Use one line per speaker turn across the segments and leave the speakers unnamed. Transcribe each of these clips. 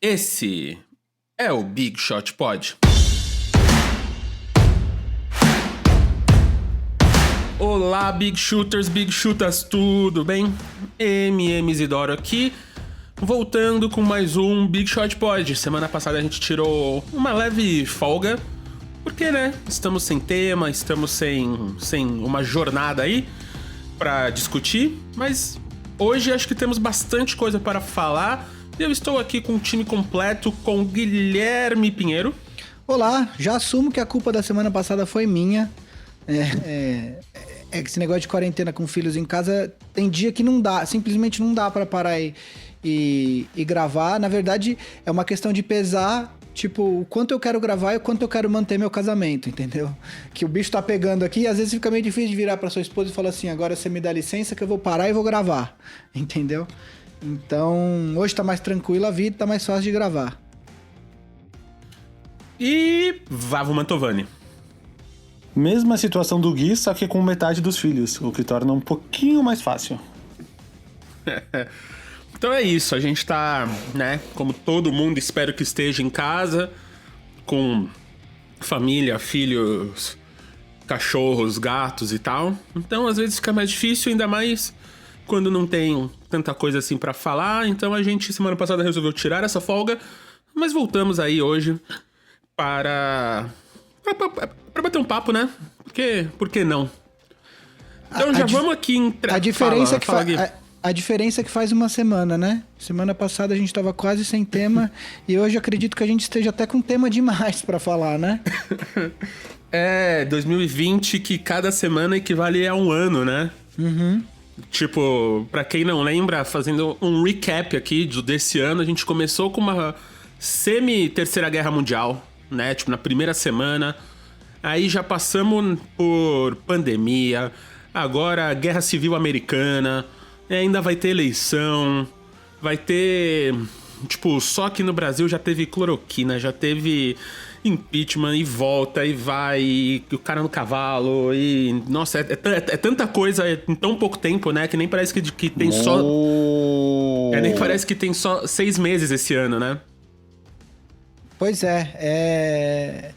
Esse é o Big Shot Pod. Olá, Big Shooters, Big Shooters, tudo bem? MM Isidoro aqui, voltando com mais um Big Shot Pod. Semana passada a gente tirou uma leve folga, porque, né, estamos sem tema, estamos sem uma jornada aí pra discutir, mas hoje acho que temos bastante coisa para falar. Eu estou aqui com o time completo, com Guilherme Pinheiro.
Olá, já assumo que a culpa da semana passada foi minha. É que esse negócio de quarentena com filhos em casa, tem dia que não dá, simplesmente não dá pra parar e gravar. Na verdade, é uma questão de pesar, tipo, o quanto eu quero gravar e o quanto eu quero manter meu casamento, entendeu? Que o bicho tá pegando aqui e às vezes fica meio difícil de virar pra sua esposa e falar assim, agora você me dá licença que eu vou parar e vou gravar, entendeu? Então, hoje tá mais tranquilo a vida, tá mais fácil de gravar.
E Vavo Mantovani.
Mesma situação do Gui, só que com metade dos filhos, o que torna um pouquinho mais fácil.
Então é isso, a gente tá, né, como todo mundo, espero que esteja em casa, com família, filhos, cachorros, gatos e tal. Então às vezes fica mais difícil, ainda mais quando não tem tanta coisa assim pra falar. Então a gente, semana passada, resolveu tirar essa folga, mas voltamos aí hoje para bater um papo, né? Por que não? Então vamos aqui
A diferença
a
diferença é que faz uma semana, né? Semana passada a gente tava quase sem tema e hoje acredito que a gente esteja até com tema demais pra falar, né?
2020 que cada semana equivale a um ano, né?
Uhum.
Tipo, pra quem não lembra, fazendo um recap aqui desse ano, a gente começou com uma semi-terceira guerra mundial, né? Tipo, na primeira semana. Aí já passamos por pandemia, agora guerra civil americana, ainda vai ter eleição, vai ter... Tipo, só que no Brasil já teve cloroquina, já teve impeachment e volta e vai, e o cara no cavalo, e... Nossa, é tanta coisa em tão pouco tempo, né? Que nem parece que tem só... nem parece que tem só 6 meses esse ano, né?
Pois é.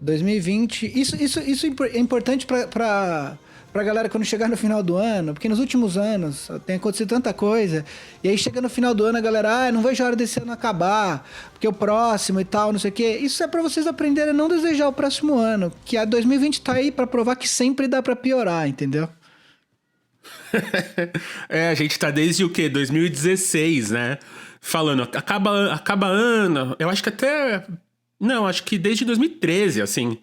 2020... Isso é importante pra galera quando chegar no final do ano, porque nos últimos anos tem acontecido tanta coisa, e aí chega no final do ano a galera, não vejo a hora desse ano acabar, porque o próximo e tal, não sei o quê. Isso é pra vocês aprenderem a não desejar o próximo ano, que a 2020 tá aí pra provar que sempre dá pra piorar, entendeu?
A gente tá desde o quê? 2016, né? Falando, acaba ano, eu acho que até... Não, acho que desde 2013, assim...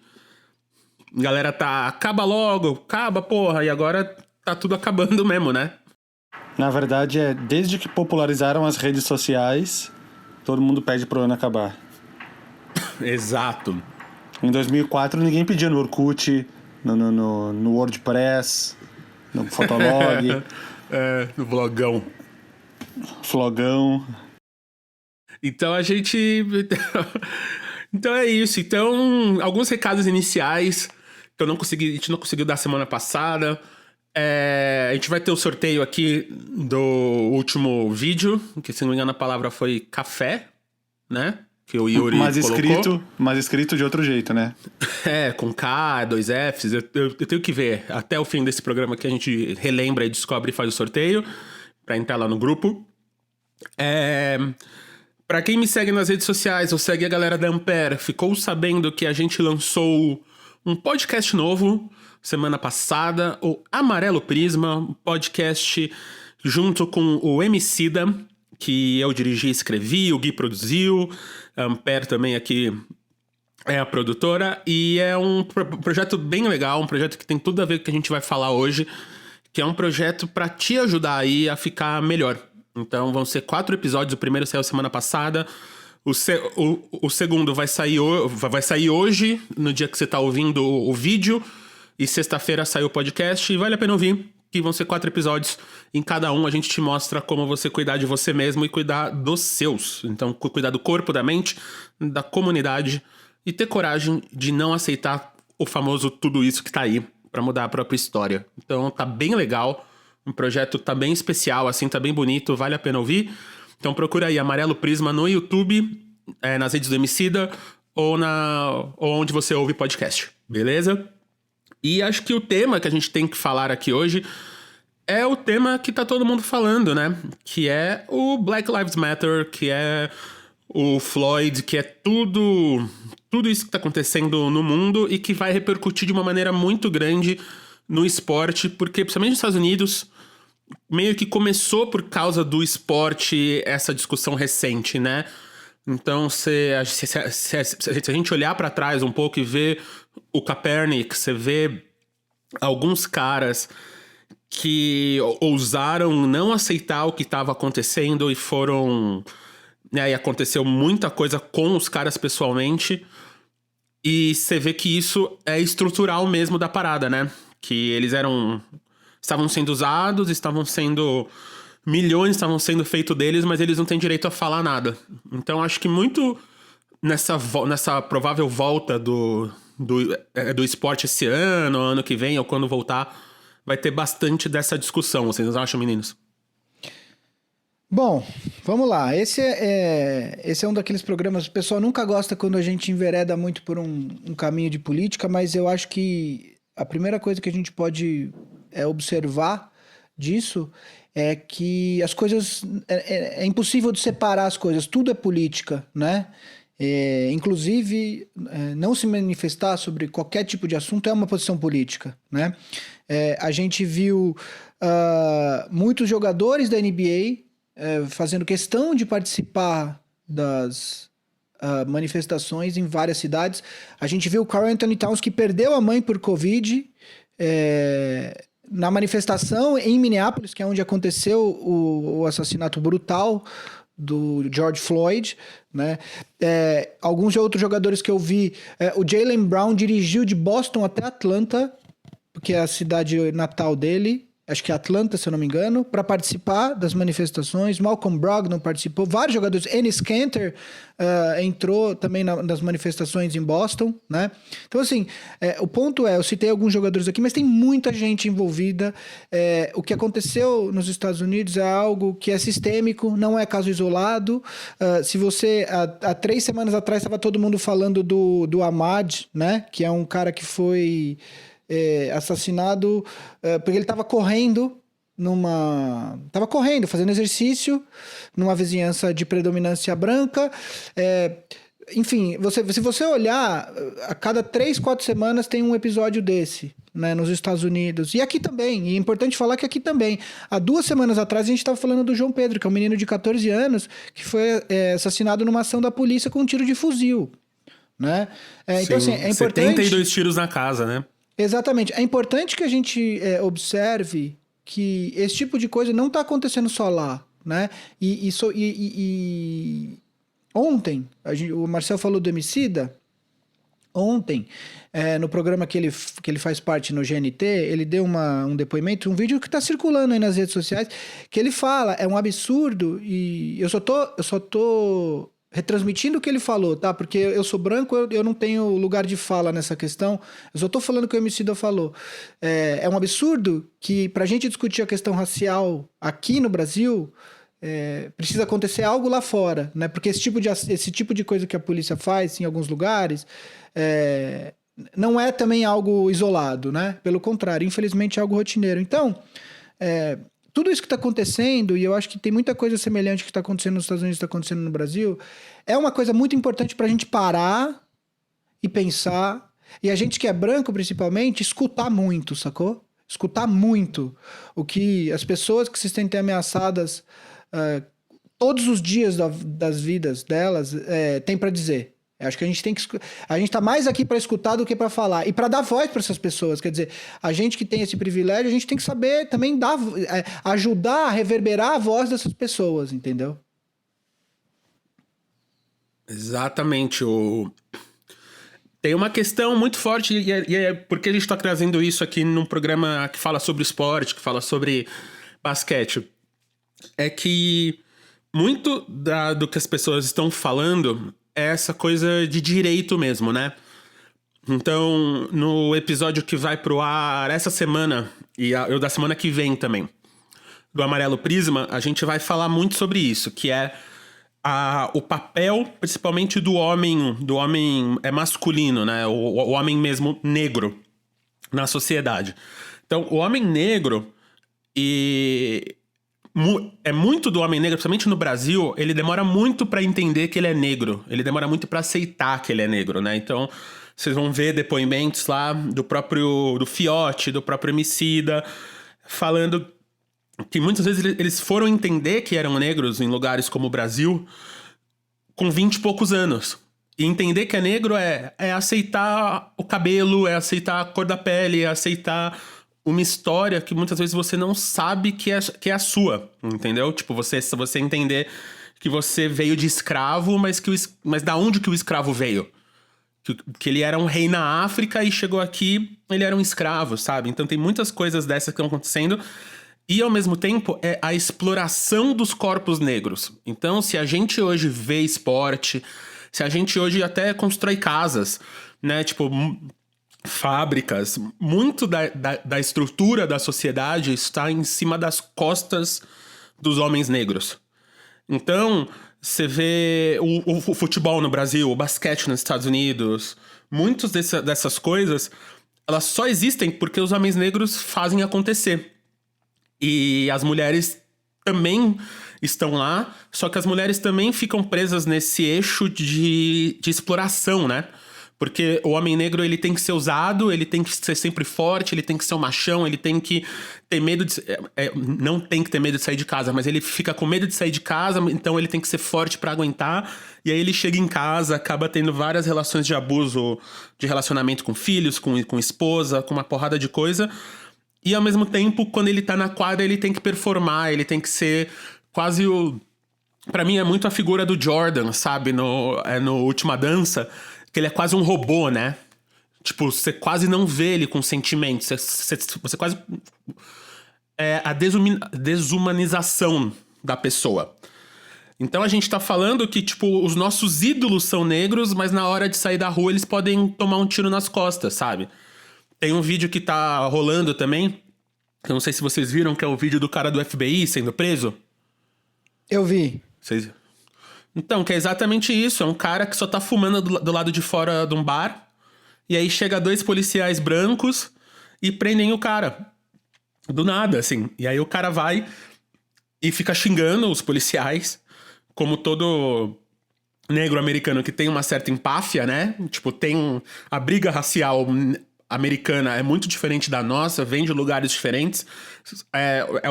Galera acaba logo, acaba, porra, e agora tá tudo acabando mesmo, né?
Na verdade, desde que popularizaram as redes sociais, todo mundo pede pro ano acabar.
Exato.
Em 2004, ninguém pedia no Orkut, no WordPress, no Fotolog.
No vlogão.
Flogão.
Então a gente... Então é isso. Então, alguns recados iniciais que a gente não conseguiu dar semana passada. A gente vai ter o sorteio aqui do último vídeo, que se não me engano a palavra foi café, né? Que o Yuri colocou.
Mas escrito de outro jeito, né?
Com K, 2 Fs. Eu tenho que ver até o fim desse programa que a gente relembra e descobre e faz o sorteio pra entrar lá no grupo. Pra quem me segue nas redes sociais ou segue a galera da Ampere, ficou sabendo que a gente lançou um podcast novo semana passada, o Amarelo Prisma, um podcast junto com o Emicida, que eu dirigi e escrevi, o Gui produziu, a Ampere também aqui é a produtora, e é um projeto bem legal, um projeto que tem tudo a ver com o que a gente vai falar hoje, que é um projeto pra te ajudar aí a ficar melhor. Então vão ser 4 episódios, o primeiro saiu semana passada, o segundo vai sair hoje, no dia que você tá ouvindo o vídeo, e sexta-feira sai o podcast, e vale a pena ouvir, que vão ser 4 episódios, em cada um a gente te mostra como você cuidar de você mesmo e cuidar dos seus. Então cuidar do corpo, da mente, da comunidade, e ter coragem de não aceitar o famoso tudo isso que tá aí, pra mudar a própria história. Então tá bem legal. Um projeto tá bem especial, assim, tá bem bonito, vale a pena ouvir. Então procura aí Amarelo Prisma no YouTube, nas redes do Emicida ou onde você ouve podcast, beleza? E acho que o tema que a gente tem que falar aqui hoje é o tema que tá todo mundo falando, né? Que é o Black Lives Matter, que é o Floyd, que é tudo isso que tá acontecendo no mundo e que vai repercutir de uma maneira muito grande no esporte, porque principalmente nos Estados Unidos meio que começou por causa do esporte essa discussão recente, né? Então, se a gente olhar pra trás um pouco e ver o Kaepernick, você vê alguns caras que ousaram não aceitar o que estava acontecendo e foram... E aconteceu muita coisa com os caras pessoalmente. E você vê que isso é estrutural mesmo da parada, né? Que eles estavam sendo usados, milhões estavam sendo feitos deles, mas eles não têm direito a falar nada. Então acho que muito nessa provável volta do esporte esse ano que vem, ou quando voltar, vai ter bastante dessa discussão. Vocês acham, meninos?
Bom, vamos lá. Esse é um daqueles programas... O pessoal nunca gosta quando a gente envereda muito por um caminho de política, mas eu acho que a primeira coisa que a gente pode observar disso é que as coisas... É impossível de separar as coisas. Tudo é política, né? Inclusive, não se manifestar sobre qualquer tipo de assunto é uma posição política, né? A gente viu muitos jogadores da NBA fazendo questão de participar das manifestações em várias cidades. A gente viu o Karl Anthony Towns, que perdeu a mãe por Covid, na manifestação em Minneapolis, que é onde aconteceu o assassinato brutal do George Floyd, né? Alguns outros jogadores que eu vi, o Jaylen Brown dirigiu de Boston até Atlanta, que é a cidade natal dele, acho que é Atlanta, se eu não me engano, para participar das manifestações. Malcolm Brogdon participou, vários jogadores. Enes Kanter entrou também nas manifestações em Boston, né? Então, assim, o ponto eu citei alguns jogadores aqui, mas tem muita gente envolvida. O que aconteceu nos Estados Unidos é algo que é sistêmico, não é caso isolado. Se você, há 3 semanas atrás, estava todo mundo falando do Ahmaud, né? Que é um cara que foi... assassinado porque ele estava correndo fazendo exercício numa vizinhança de predominância branca. Enfim, se você olhar, a cada 3, 4 semanas tem um episódio desse, né, nos Estados Unidos. E aqui também, e é importante falar que aqui também. Há 2 semanas atrás a gente estava falando do João Pedro, que é um menino de 14 anos, que foi assassinado numa ação da polícia com um tiro de fuzil, né? Então, assim, é importante...
72 tiros na casa, né?
Exatamente. É importante que a gente observe que esse tipo de coisa não está acontecendo só lá, né? Ontem, o Marcel falou do Emicida. Ontem, no programa que ele faz parte no GNT, ele deu um depoimento, um vídeo que está circulando aí nas redes sociais, que ele fala, é um absurdo, e eu só tô retransmitindo o que ele falou, tá? Porque eu sou branco, eu não tenho lugar de fala nessa questão. Eu só tô falando o que o Emicida falou. É um absurdo que, pra gente discutir a questão racial aqui no Brasil, precisa acontecer algo lá fora, né? Porque esse tipo de coisa que a polícia faz em alguns lugares não é também algo isolado, né? Pelo contrário, infelizmente é algo rotineiro. Então, tudo isso que está acontecendo, e eu acho que tem muita coisa semelhante que está acontecendo nos Estados Unidos e está acontecendo no Brasil, é uma coisa muito importante para a gente parar e pensar, e a gente que é branco principalmente, escutar muito, sacou? Escutar muito o que as pessoas que se sentem ameaçadas todos os dias das vidas delas têm para dizer. Eu acho que a gente tá mais aqui para escutar do que para falar e para dar voz para essas pessoas. Quer dizer, a gente que tem esse privilégio, a gente tem que saber também ajudar a reverberar a voz dessas pessoas, entendeu?
Exatamente. Tem uma questão muito forte, e é porque a gente está trazendo isso aqui num programa que fala sobre esporte, que fala sobre basquete. É que muito do que as pessoas estão falando é essa coisa de direito mesmo, né? Então, no episódio que vai pro ar essa semana, e o da semana que vem também, do Amarelo Prisma, a gente vai falar muito sobre isso, que é o papel, principalmente do homem masculino, né? O homem mesmo negro na sociedade. Então, o homem negro é muito do homem negro, principalmente no Brasil, ele demora muito pra entender que ele é negro. Ele demora muito pra aceitar que ele é negro, né? Então, vocês vão ver depoimentos lá do Fiote, do próprio Emicida, falando que muitas vezes eles foram entender que eram negros em lugares como o Brasil com 20 e poucos anos. E entender que é negro é aceitar o cabelo, é aceitar a cor da pele, é aceitar uma história que muitas vezes você não sabe que é a sua, entendeu? Tipo, você entender que você veio de escravo, mas da onde que o escravo veio? Que ele era um rei na África e chegou aqui, ele era um escravo, sabe? Então tem muitas coisas dessas que estão acontecendo. E, ao mesmo tempo, é a exploração dos corpos negros. Então, se a gente hoje vê esporte, se a gente hoje até constrói casas, né? Tipo, fábricas, muito da estrutura da sociedade está em cima das costas dos homens negros. Então, você vê o futebol no Brasil, o basquete nos Estados Unidos, muitas dessas coisas, elas só existem porque os homens negros fazem acontecer. E as mulheres também estão lá, só que as mulheres também ficam presas nesse eixo de exploração, né? Porque o homem negro, ele tem que ser usado, ele tem que ser sempre forte, ele tem que ser um machão, ele tem que ter medo de... não tem que ter medo de sair de casa, mas ele fica com medo de sair de casa, então ele tem que ser forte pra aguentar. E aí ele chega em casa, acaba tendo várias relações de abuso, de relacionamento com filhos, com esposa, com uma porrada de coisa. E ao mesmo tempo, quando ele tá na quadra, ele tem que performar, ele tem que ser quase o... Pra mim é muito a figura do Jordan, sabe? No Última Dança, que ele é quase um robô, né? Tipo, você quase não vê ele com sentimentos. Você quase... É a desumanização da pessoa. Então a gente tá falando que, tipo, os nossos ídolos são negros, mas na hora de sair da rua eles podem tomar um tiro nas costas, sabe? Tem um vídeo que tá rolando também, eu não sei se vocês viram, que é o vídeo do cara do FBI sendo preso.
Eu vi.
Então, que é exatamente isso. É um cara que só tá fumando do lado de fora de um bar. E aí chega 2 policiais brancos e prendem o cara. Do nada, assim. E aí o cara vai e fica xingando os policiais, como todo negro americano que tem uma certa empáfia, né? Tipo, tem a briga racial americana é muito diferente da nossa, vem de lugares diferentes.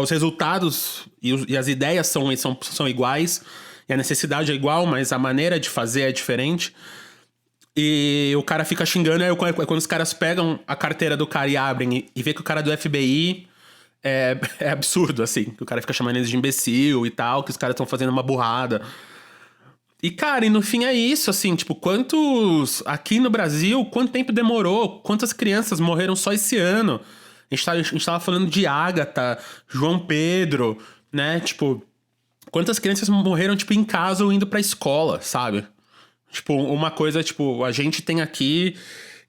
Os resultados e as ideias são iguais, e a necessidade é igual, mas a maneira de fazer é diferente. E o cara fica xingando, aí quando os caras pegam a carteira do cara e abrem e vê que o cara é do FBI, é absurdo, assim. Que o cara fica chamando eles de imbecil e tal, que os caras estão fazendo uma burrada. E, cara, e no fim é isso, assim, tipo, aqui no Brasil, quanto tempo demorou? Quantas crianças morreram só esse ano? A gente tava falando de Ágata, João Pedro, né? Tipo, quantas crianças morreram, tipo, em casa ou indo pra escola, sabe? Tipo, uma coisa, tipo, a gente tem aqui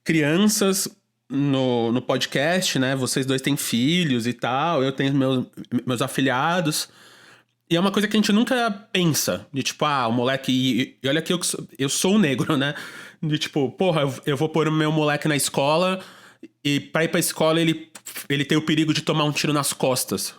crianças no podcast, né? Vocês dois têm filhos e tal, eu tenho meus afilhados. E é uma coisa que a gente nunca pensa. De tipo, o moleque... E olha que eu sou um negro, né? De tipo, porra, eu vou pôr o meu moleque na escola e pra ir pra escola ele tem o perigo de tomar um tiro nas costas.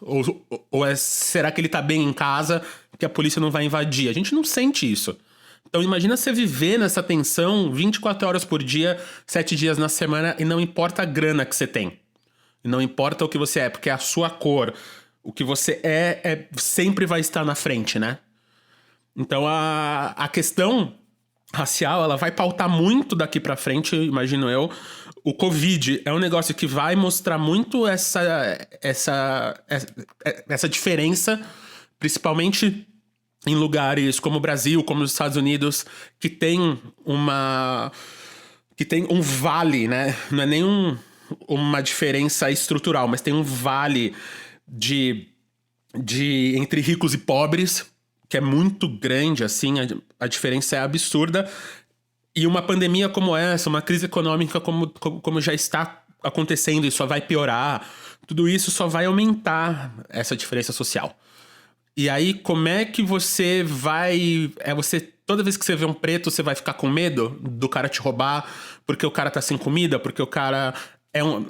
Será que ele tá bem em casa que a polícia não vai invadir? A gente não sente isso. Então imagina você viver nessa tensão 24 horas por dia, 7 dias na semana, e não importa a grana que você tem. E não importa o que você é, porque é a sua cor... O que você sempre vai estar na frente, né? Então, a questão racial, ela vai pautar muito daqui pra frente, imagino eu. O Covid é um negócio que vai mostrar muito essa diferença, principalmente em lugares como o Brasil, como os Estados Unidos, que tem um vale, né? Não é nem uma diferença estrutural, mas tem um vale... entre ricos e pobres, que é muito grande, assim, a diferença é absurda. E uma pandemia como essa, uma crise econômica como já está acontecendo e só vai piorar, tudo isso só vai aumentar essa diferença social. E aí, como é que você vai... Toda vez que você vê um preto, você vai ficar com medo do cara te roubar, porque o cara tá sem comida, porque o cara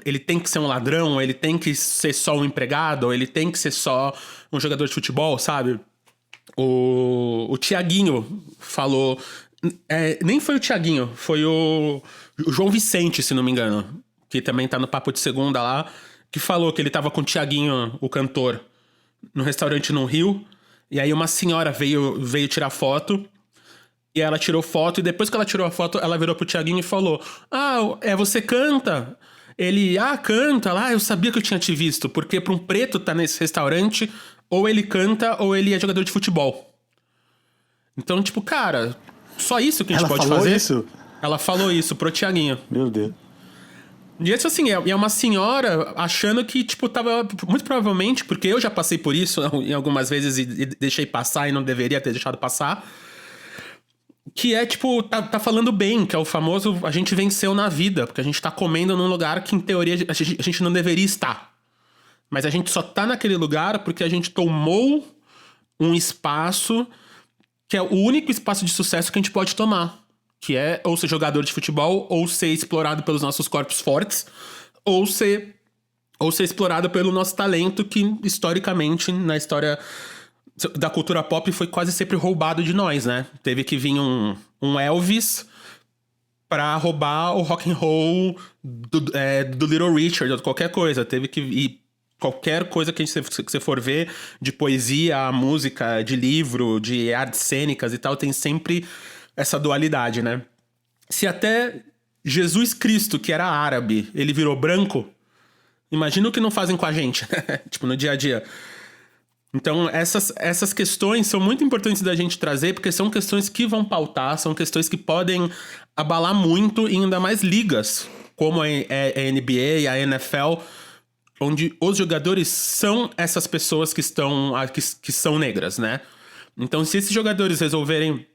ele tem que ser um ladrão, ele tem que ser só um empregado, ou ele tem que ser só um jogador de futebol, sabe? O Thiaguinho falou... nem foi o Thiaguinho, foi o João Vicente, se não me engano, que também tá no Papo de Segunda lá, que falou que ele tava com o Thiaguinho, o cantor, no restaurante no Rio, e aí uma senhora veio tirar foto, e ela tirou foto, e depois que ela tirou a foto, ela virou pro Thiaguinho e falou: você canta? Ele, canta lá, eu sabia que eu tinha te visto, porque pra um preto tá nesse restaurante, ou ele canta, ou ele é jogador de futebol. Então, tipo, cara, só isso que a gente pode fazer. Ela falou isso? Ela falou isso pro Thiaguinho.
Meu Deus.
E isso, assim, é uma senhora achando que, tipo, tava... Muito provavelmente, porque eu já passei por isso em algumas vezes e deixei passar e não deveria ter deixado passar. Que é, tipo, tá falando bem, que é o famoso a gente venceu na vida. Porque a gente tá comendo num lugar que, em teoria, a gente não deveria estar. Mas a gente só tá naquele lugar porque a gente tomou um espaço que é o único espaço de sucesso que a gente pode tomar. Que é ou ser jogador de futebol, ou ser explorado pelos nossos corpos fortes, ou ser explorado pelo nosso talento, que historicamente, na história da cultura pop, foi quase sempre roubado de nós, né? Teve que vir um Elvis pra roubar o rock and roll do Little Richard, ou qualquer coisa. Teve que ir... Qualquer coisa que você for ver, de poesia, música, de livro, de artes cênicas e tal, tem sempre essa dualidade, né? Se até Jesus Cristo, que era árabe, ele virou branco, imagina o que não fazem com a gente, tipo, no dia a dia. Então, essas questões são muito importantes da gente trazer, porque são questões que vão pautar, são questões que podem abalar muito, e ainda mais ligas, como a NBA e a NFL, onde os jogadores são essas pessoas que são negras, né? Então, se esses jogadores resolverem...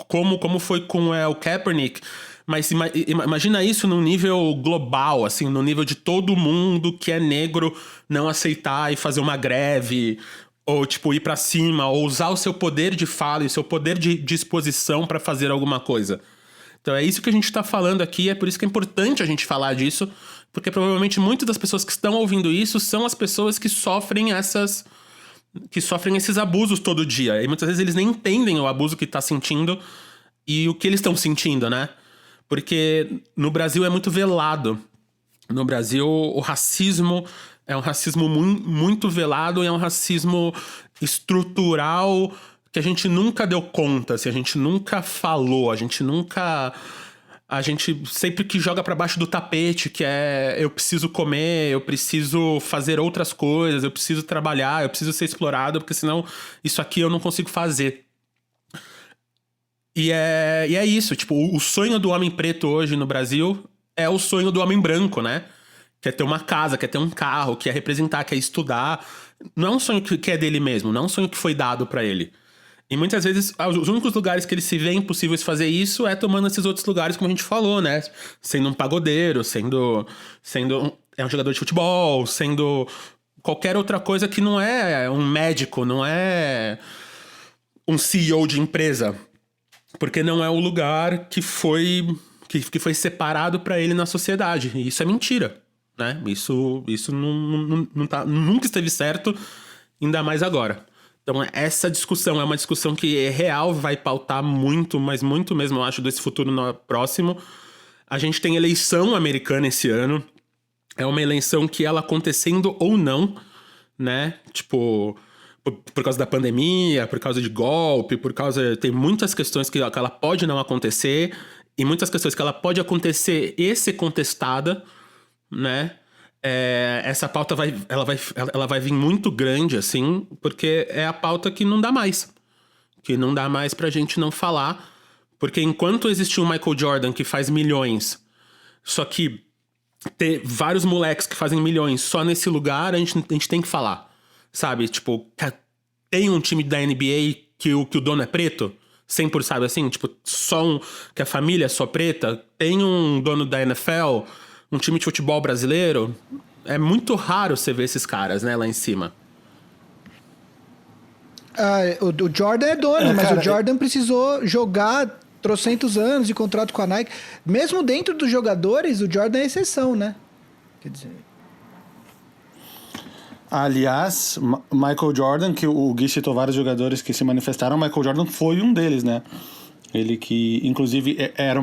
Como foi com o Kaepernick, mas imagina isso num nível global, assim, no nível de todo mundo que é negro não aceitar e fazer uma greve, ou tipo, ir pra cima, ou usar o seu poder de fala e o seu poder de exposição pra fazer alguma coisa. Então é isso que a gente tá falando aqui, é por isso que é importante a gente falar disso, porque provavelmente muitas das pessoas que estão ouvindo isso são as pessoas que sofrem esses abusos todo dia. E muitas vezes eles nem entendem o abuso que tá sentindo e o que eles estão sentindo, né? Porque no Brasil é muito velado. No Brasil, o racismo é um racismo muito velado e é um racismo estrutural que a gente nunca deu conta, assim, a gente nunca falou, a gente sempre que joga pra baixo do tapete, que é eu preciso comer, eu preciso fazer outras coisas, eu preciso trabalhar, eu preciso ser explorado, porque senão isso aqui eu não consigo fazer. E é isso, tipo, o sonho do homem preto hoje no Brasil é o sonho do homem branco, né? Quer ter uma casa, quer ter um carro, quer representar, quer estudar. Não é um sonho que é dele mesmo, não é um sonho que foi dado pra ele. E muitas vezes, os únicos lugares que ele se vê impossíveis fazer isso é tomando esses outros lugares, como a gente falou, né? Sendo um pagodeiro, sendo um jogador de futebol, sendo qualquer outra coisa que não é um médico, não é um CEO de empresa. Porque não é o lugar que foi separado pra ele na sociedade. E isso é mentira, né? Isso nunca esteve certo, ainda mais agora. Então essa discussão é uma discussão que é real, vai pautar muito, mas muito mesmo, eu acho, desse futuro próximo. A gente tem eleição americana esse ano. É uma eleição que ela acontecendo ou não, né? Tipo, por causa da pandemia, por causa de golpe, tem muitas questões que ela pode não acontecer e muitas questões que ela pode acontecer e ser contestada, né? Essa pauta ela vai vir muito grande, assim, porque é a pauta que não dá mais. Que não dá mais pra gente não falar. Porque enquanto existe um Michael Jordan que faz milhões, só que ter vários moleques que fazem milhões só nesse lugar, a gente tem que falar. Sabe? Tipo, tem um time da NBA que o dono é preto? 100%, sabe assim? Tipo, que a família é só preta? Tem um dono da NFL... Um time de futebol brasileiro, É muito raro você ver esses caras, né, lá em cima.
O Jordan é dono, mas
cara,
o Jordan precisou jogar trocentos anos de contrato com a Nike. Mesmo dentro dos jogadores, o Jordan é exceção, né? Quer dizer...
Aliás, Michael Jordan, que o Gui citou vários jogadores que se manifestaram, Michael Jordan foi um deles, né? Ele que, inclusive, era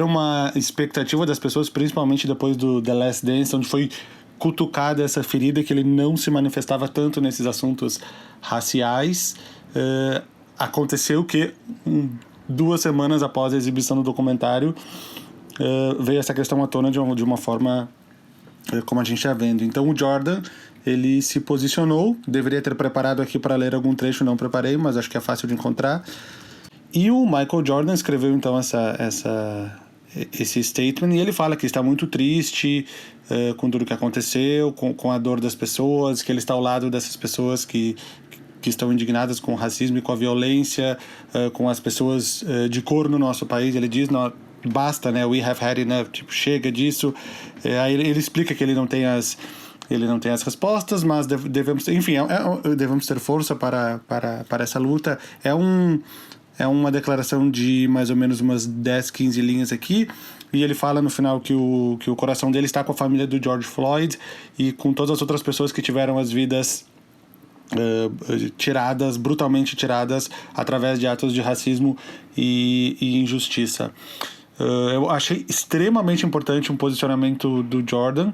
uma expectativa das pessoas, principalmente depois do The Last Dance, onde foi cutucada essa ferida, que ele não se manifestava tanto nesses assuntos raciais. Aconteceu que 2 semanas após a exibição do documentário, veio essa questão à tona de uma forma como a gente está vendo. Então o Jordan, ele se posicionou, deveria ter preparado aqui para ler algum trecho, não preparei, mas acho que é fácil de encontrar. E o Michael Jordan escreveu então esse statement, e ele fala que está muito triste com tudo que aconteceu, com a dor das pessoas, que ele está ao lado dessas pessoas que estão indignadas com o racismo e com a violência, com as pessoas de cor no nosso país. Ele diz, não, basta, né? We have had enough, tipo, chega disso. Aí ele explica que ele não tem as respostas, mas devemos ter força para essa luta. É uma declaração de mais ou menos umas 10, 15 linhas aqui, e ele fala no final que o coração dele está com a família do George Floyd e com todas as outras pessoas que tiveram as vidas brutalmente tiradas através de atos de racismo e injustiça. Eu achei extremamente importante um posicionamento do Jordan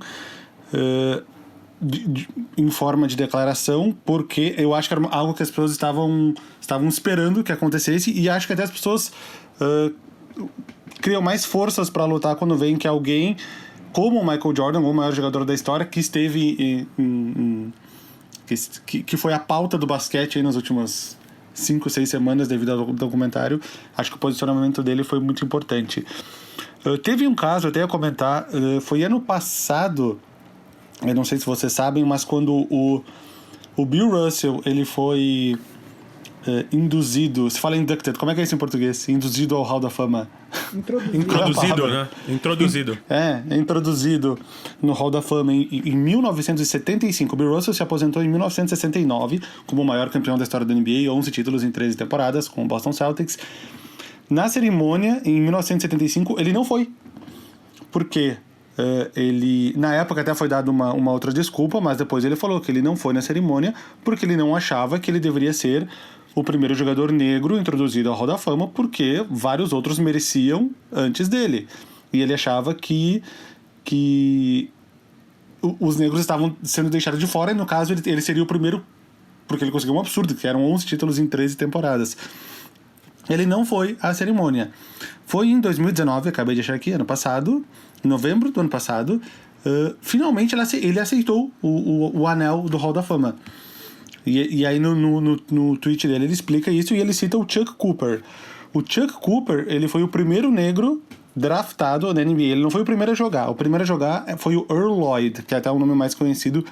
em forma de declaração, porque eu acho que era algo que as pessoas estavam esperando que acontecesse, e acho que até as pessoas criam mais forças para lutar quando veem que alguém como o Michael Jordan, o maior jogador da história, que esteve que foi a pauta do basquete aí nas últimas 5, 6 semanas devido ao documentário, acho que o posicionamento dele foi muito importante. Teve um caso, eu até ia comentar, foi ano passado, eu não sei se vocês sabem, mas quando o Bill Russell, ele foi induzido, se fala inducted, como é que é isso em português? Induzido ao Hall da Fama.
Introduzido, né? Introduzido.
Introduzido no Hall da Fama em 1975. O Bill Russell se aposentou em 1969 como o maior campeão da história da NBA, 11 títulos em 13 temporadas com o Boston Celtics. Na cerimônia, em 1975, ele não foi. Por quê? Ele, na época até foi dada uma outra desculpa, mas depois ele falou que ele não foi na cerimônia porque ele não achava que ele deveria ser o primeiro jogador negro introduzido ao Hall da Fama, porque vários outros mereciam antes dele. E ele achava que os negros estavam sendo deixados de fora, e no caso ele seria o primeiro, porque ele conseguiu um absurdo, que eram 11 títulos em 13 temporadas. Ele não foi à cerimônia. Foi em 2019, acabei de achar aqui, ano passado, em novembro do ano passado, finalmente ele aceitou o anel do Hall da Fama. E aí no tweet dele ele explica isso, e ele cita o Chuck Cooper. O Chuck Cooper, ele foi o primeiro negro draftado na NBA. Ele não foi o primeiro a jogar. O primeiro a jogar foi o Earl Lloyd, que é até o nome mais conhecido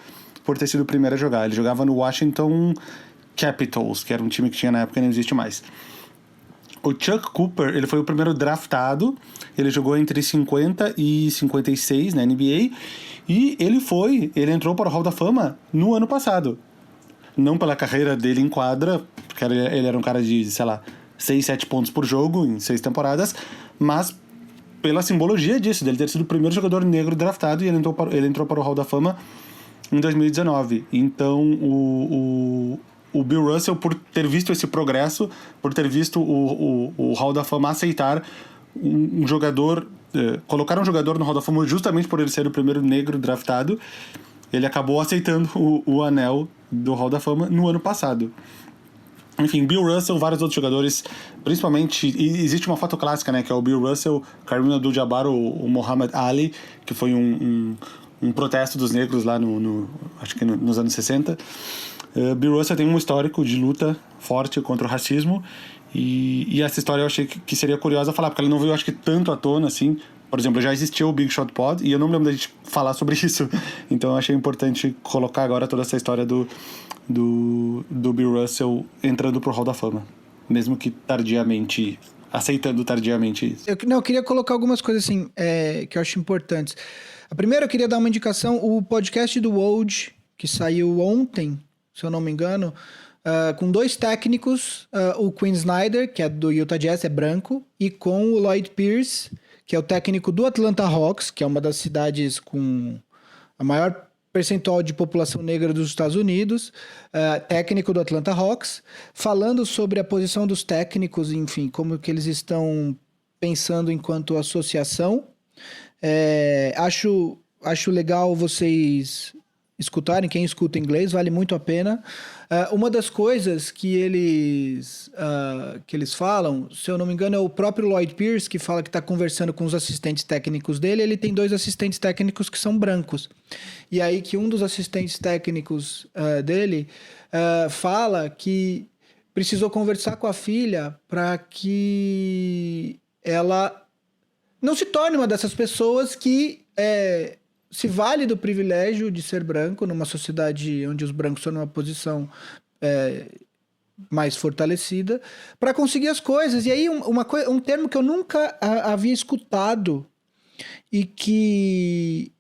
por ter sido o primeiro a jogar. Ele jogava no Washington Capitals, que era um time que tinha na época e não existe mais. O Chuck Cooper, ele foi o primeiro draftado. Ele jogou entre 50 e 56 na NBA. E ele entrou para o Hall da Fama no ano passado. Não pela carreira dele em quadra, porque ele era um cara de, 6, 7 pontos por jogo em 6 temporadas, mas pela simbologia disso, dele ter sido o primeiro jogador negro draftado, e ele entrou para o Hall da Fama em 2019. Então, o Bill Russell, por ter visto esse progresso, por ter visto o Hall da Fama aceitar um jogador, colocar um jogador no Hall da Fama justamente por ele ser o primeiro negro draftado, ele acabou aceitando o anel do Hall da Fama no ano passado. Enfim, Bill Russell, vários outros jogadores, principalmente, existe uma foto clássica, né, que é o Bill Russell, Kareem Abdul-Jabbar, o Muhammad Ali, que foi um protesto dos negros lá acho que nos anos 60. Bill Russell tem um histórico de luta forte contra o racismo, e essa história eu achei que seria curiosa falar, porque ela não veio, acho que, tanto à tona, assim. Por exemplo, já existiu o Big Shot Pod, e eu não me lembro da gente falar sobre isso. Então eu achei importante colocar agora toda essa história do Bill Russell entrando pro Hall da Fama. Mesmo que tardiamente, aceitando tardiamente isso.
Eu queria colocar algumas coisas assim, que eu acho importantes. A primeira eu queria dar uma indicação, o podcast do Woj, que saiu ontem, se eu não me engano, com 2 técnicos, o Quinn Snyder, que é do Utah Jazz, é branco, e com o Lloyd Pierce, que é o técnico do Atlanta Hawks, que é uma das cidades com a maior percentual de população negra dos Estados Unidos, técnico do Atlanta Hawks, falando sobre a posição dos técnicos, enfim, como que eles estão pensando enquanto associação. Acho legal vocês escutarem, quem escuta inglês, vale muito a pena. Uma das coisas que eles falam, se eu não me engano, é o próprio Lloyd Pierce, que fala que está conversando com os assistentes técnicos dele. Ele tem 2 assistentes técnicos que são brancos. E aí que um dos assistentes técnicos dele fala que precisou conversar com a filha para que ela não se torne uma dessas pessoas que se vale do privilégio de ser branco numa sociedade onde os brancos estão numa posição mais fortalecida para conseguir as coisas. E aí um termo que eu nunca havia escutado e que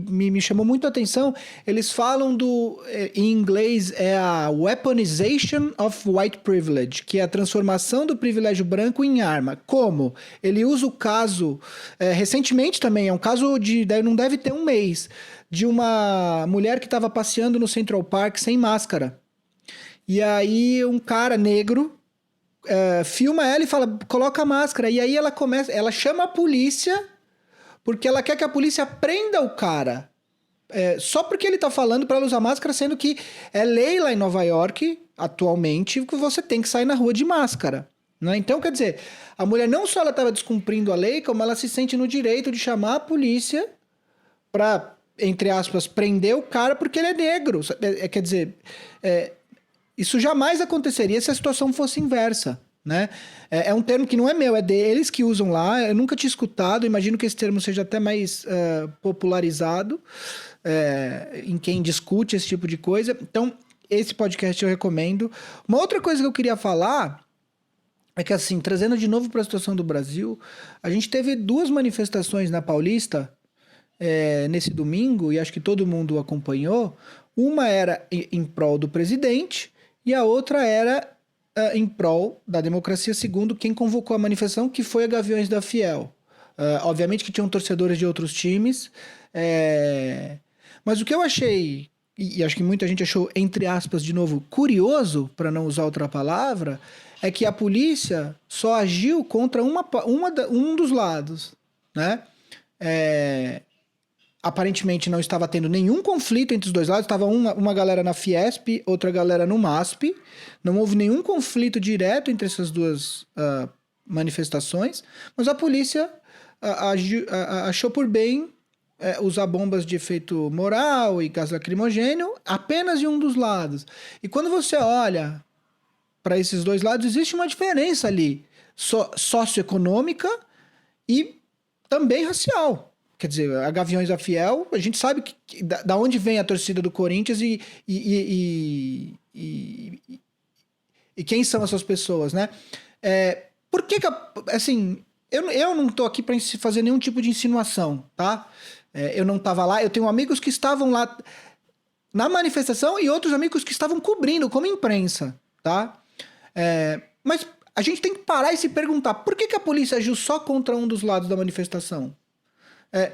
me chamou muito a atenção, eles falam em inglês, a weaponization of white privilege, que é a transformação do privilégio branco em arma. Como? Ele usa o caso, recentemente também, é um caso não deve ter um mês, de uma mulher que estava passeando no Central Park sem máscara. E aí um cara negro filma ela e fala, coloca a máscara. E aí ela chama a polícia, porque ela quer que a polícia prenda o cara. Só porque ele tá falando para ela usar máscara, sendo que é lei lá em Nova York, atualmente, que você tem que sair na rua de máscara. Né? Então, quer dizer, a mulher não só ela estava descumprindo a lei, como ela se sente no direito de chamar a polícia para, entre aspas, prender o cara porque ele é negro. Quer dizer, isso jamais aconteceria se a situação fosse inversa. Né? É um termo que não é meu, é deles que usam lá. Eu nunca tinha escutado, imagino que esse termo seja até mais popularizado em quem discute esse tipo de coisa. Então, esse podcast eu recomendo. Uma outra coisa que eu queria falar é que, assim, trazendo de novo para a situação do Brasil, a gente teve 2 manifestações na Paulista nesse domingo, e acho que todo mundo acompanhou. Uma era em prol do presidente e a outra era em prol da democracia, segundo quem convocou a manifestação, que foi a Gaviões da Fiel. Obviamente que tinham torcedores de outros times, mas o que eu achei, e acho que muita gente achou, entre aspas, de novo, curioso, para não usar outra palavra, é que a polícia só agiu contra um dos lados, né? Aparentemente não estava tendo nenhum conflito entre os dois lados, estava uma galera na Fiesp, outra galera no MASP, não houve nenhum conflito direto entre essas 2 manifestações, mas a polícia achou por bem usar bombas de efeito moral e gás lacrimogêneo apenas de um dos lados. E quando você olha para esses 2 lados, existe uma diferença ali, socioeconômica e também racial. Quer dizer, a Gaviões da Fiel, a gente sabe da onde vem a torcida do Corinthians e quem são essas pessoas, né? Por que assim, eu não tô aqui para fazer nenhum tipo de insinuação, tá? Eu não tava lá, eu tenho amigos que estavam lá na manifestação e outros amigos que estavam cobrindo como imprensa, tá? Mas a gente tem que parar e se perguntar, por que a polícia agiu só contra um dos lados da manifestação?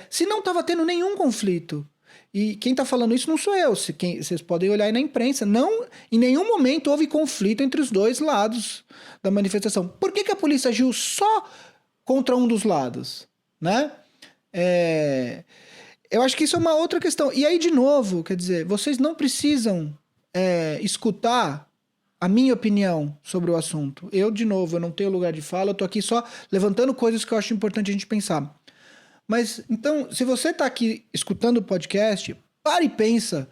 Se não estava tendo nenhum conflito. E quem está falando isso não sou eu. Vocês podem olhar aí na imprensa. Não, em nenhum momento houve conflito entre os 2 lados da manifestação. Por que a polícia agiu só contra um dos lados? Né? Eu acho que isso é uma outra questão. E aí, de novo, quer dizer, vocês não precisam escutar a minha opinião sobre o assunto. Eu, de novo, eu não tenho lugar de fala. Eu estou aqui só levantando coisas que eu acho importante a gente pensar. Mas, então, se você está aqui escutando o podcast, para e pensa,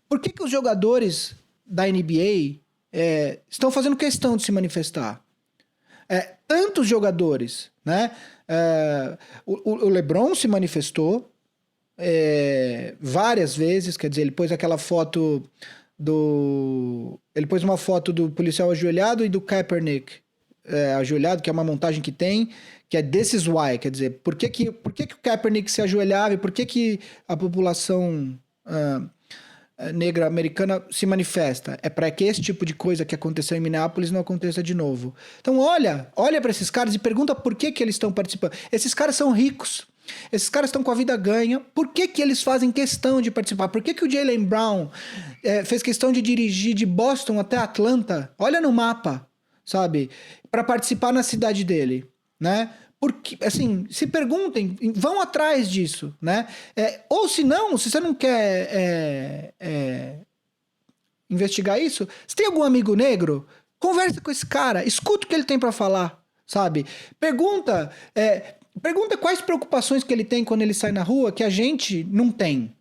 por que os jogadores da NBA estão fazendo questão de se manifestar? Tantos jogadores, né? O LeBron se manifestou várias vezes, quer dizer, ele pôs aquela foto ele pôs uma foto do policial ajoelhado e do Kaepernick ajoelhado, que é uma montagem que tem, que é This is Why, quer dizer, por que o Kaepernick se ajoelhava e por que a população negra americana se manifesta? É para que esse tipo de coisa que aconteceu em Minneapolis não aconteça de novo. Então olha para esses caras e pergunta por que eles estão participando. Esses caras são ricos. Esses caras estão com a vida ganha. Por que eles fazem questão de participar? Por que o Jaylen Brown fez questão de dirigir de Boston até Atlanta? Olha no mapa, sabe? Para participar na cidade dele, né? Porque, assim, se perguntem, vão atrás disso, né? Ou se não, se você não quer investigar isso, se tem algum amigo negro, conversa com esse cara, escuta o que ele tem para falar, sabe? Pergunta quais preocupações que ele tem quando ele sai na rua que a gente não tem,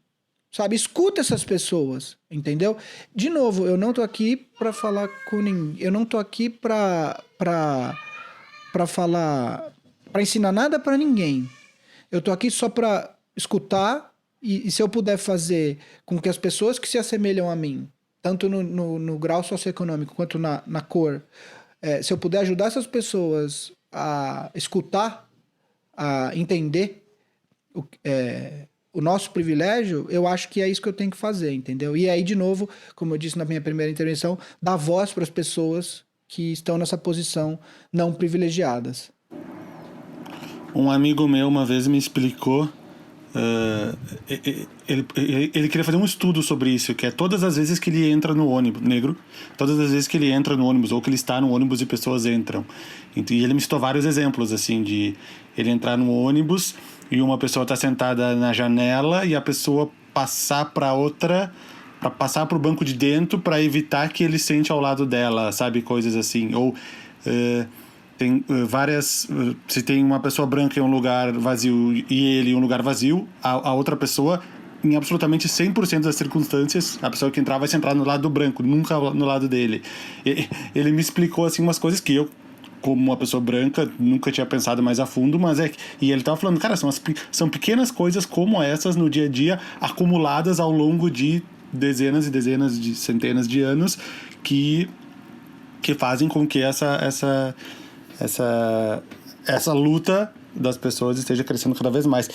sabe? Escuta essas pessoas, entendeu? De novo, eu não tô aqui pra falar com ninguém, eu não tô aqui pra falar, pra ensinar nada pra ninguém. Eu tô aqui só pra escutar e se eu puder fazer com que as pessoas que se assemelham a mim, tanto no grau socioeconômico quanto na cor, se eu puder ajudar essas pessoas a escutar, a entender o nosso privilégio, eu acho que é isso que eu tenho que fazer, entendeu? E aí, de novo, como eu disse na minha primeira intervenção, dar voz para as pessoas que estão nessa posição não privilegiadas.
Um amigo meu uma vez me explicou, ele queria fazer um estudo sobre isso, que é todas as vezes que ele entra no ônibus, negro, todas as vezes que ele entra no ônibus ou que ele está no ônibus e pessoas entram. E ele me citou vários exemplos, assim, de ele entrar no ônibus e uma pessoa está sentada na janela e a pessoa passar para outra, para passar para o banco de dentro para evitar que ele sente ao lado dela, sabe? Coisas assim. Ou tem várias... Se tem uma pessoa branca em um lugar vazio e ele em um lugar vazio, a outra pessoa, em absolutamente 100% das circunstâncias, a pessoa que entrar vai sentar no lado do branco, nunca no lado dele. Ele me explicou assim umas coisas que eu, como uma pessoa branca, nunca tinha pensado mais a fundo, mas e ele tava falando, cara, são pequenas coisas como essas no dia a dia, acumuladas ao longo de dezenas e dezenas de centenas de anos, que fazem com que essa luta das pessoas esteja crescendo cada vez mais.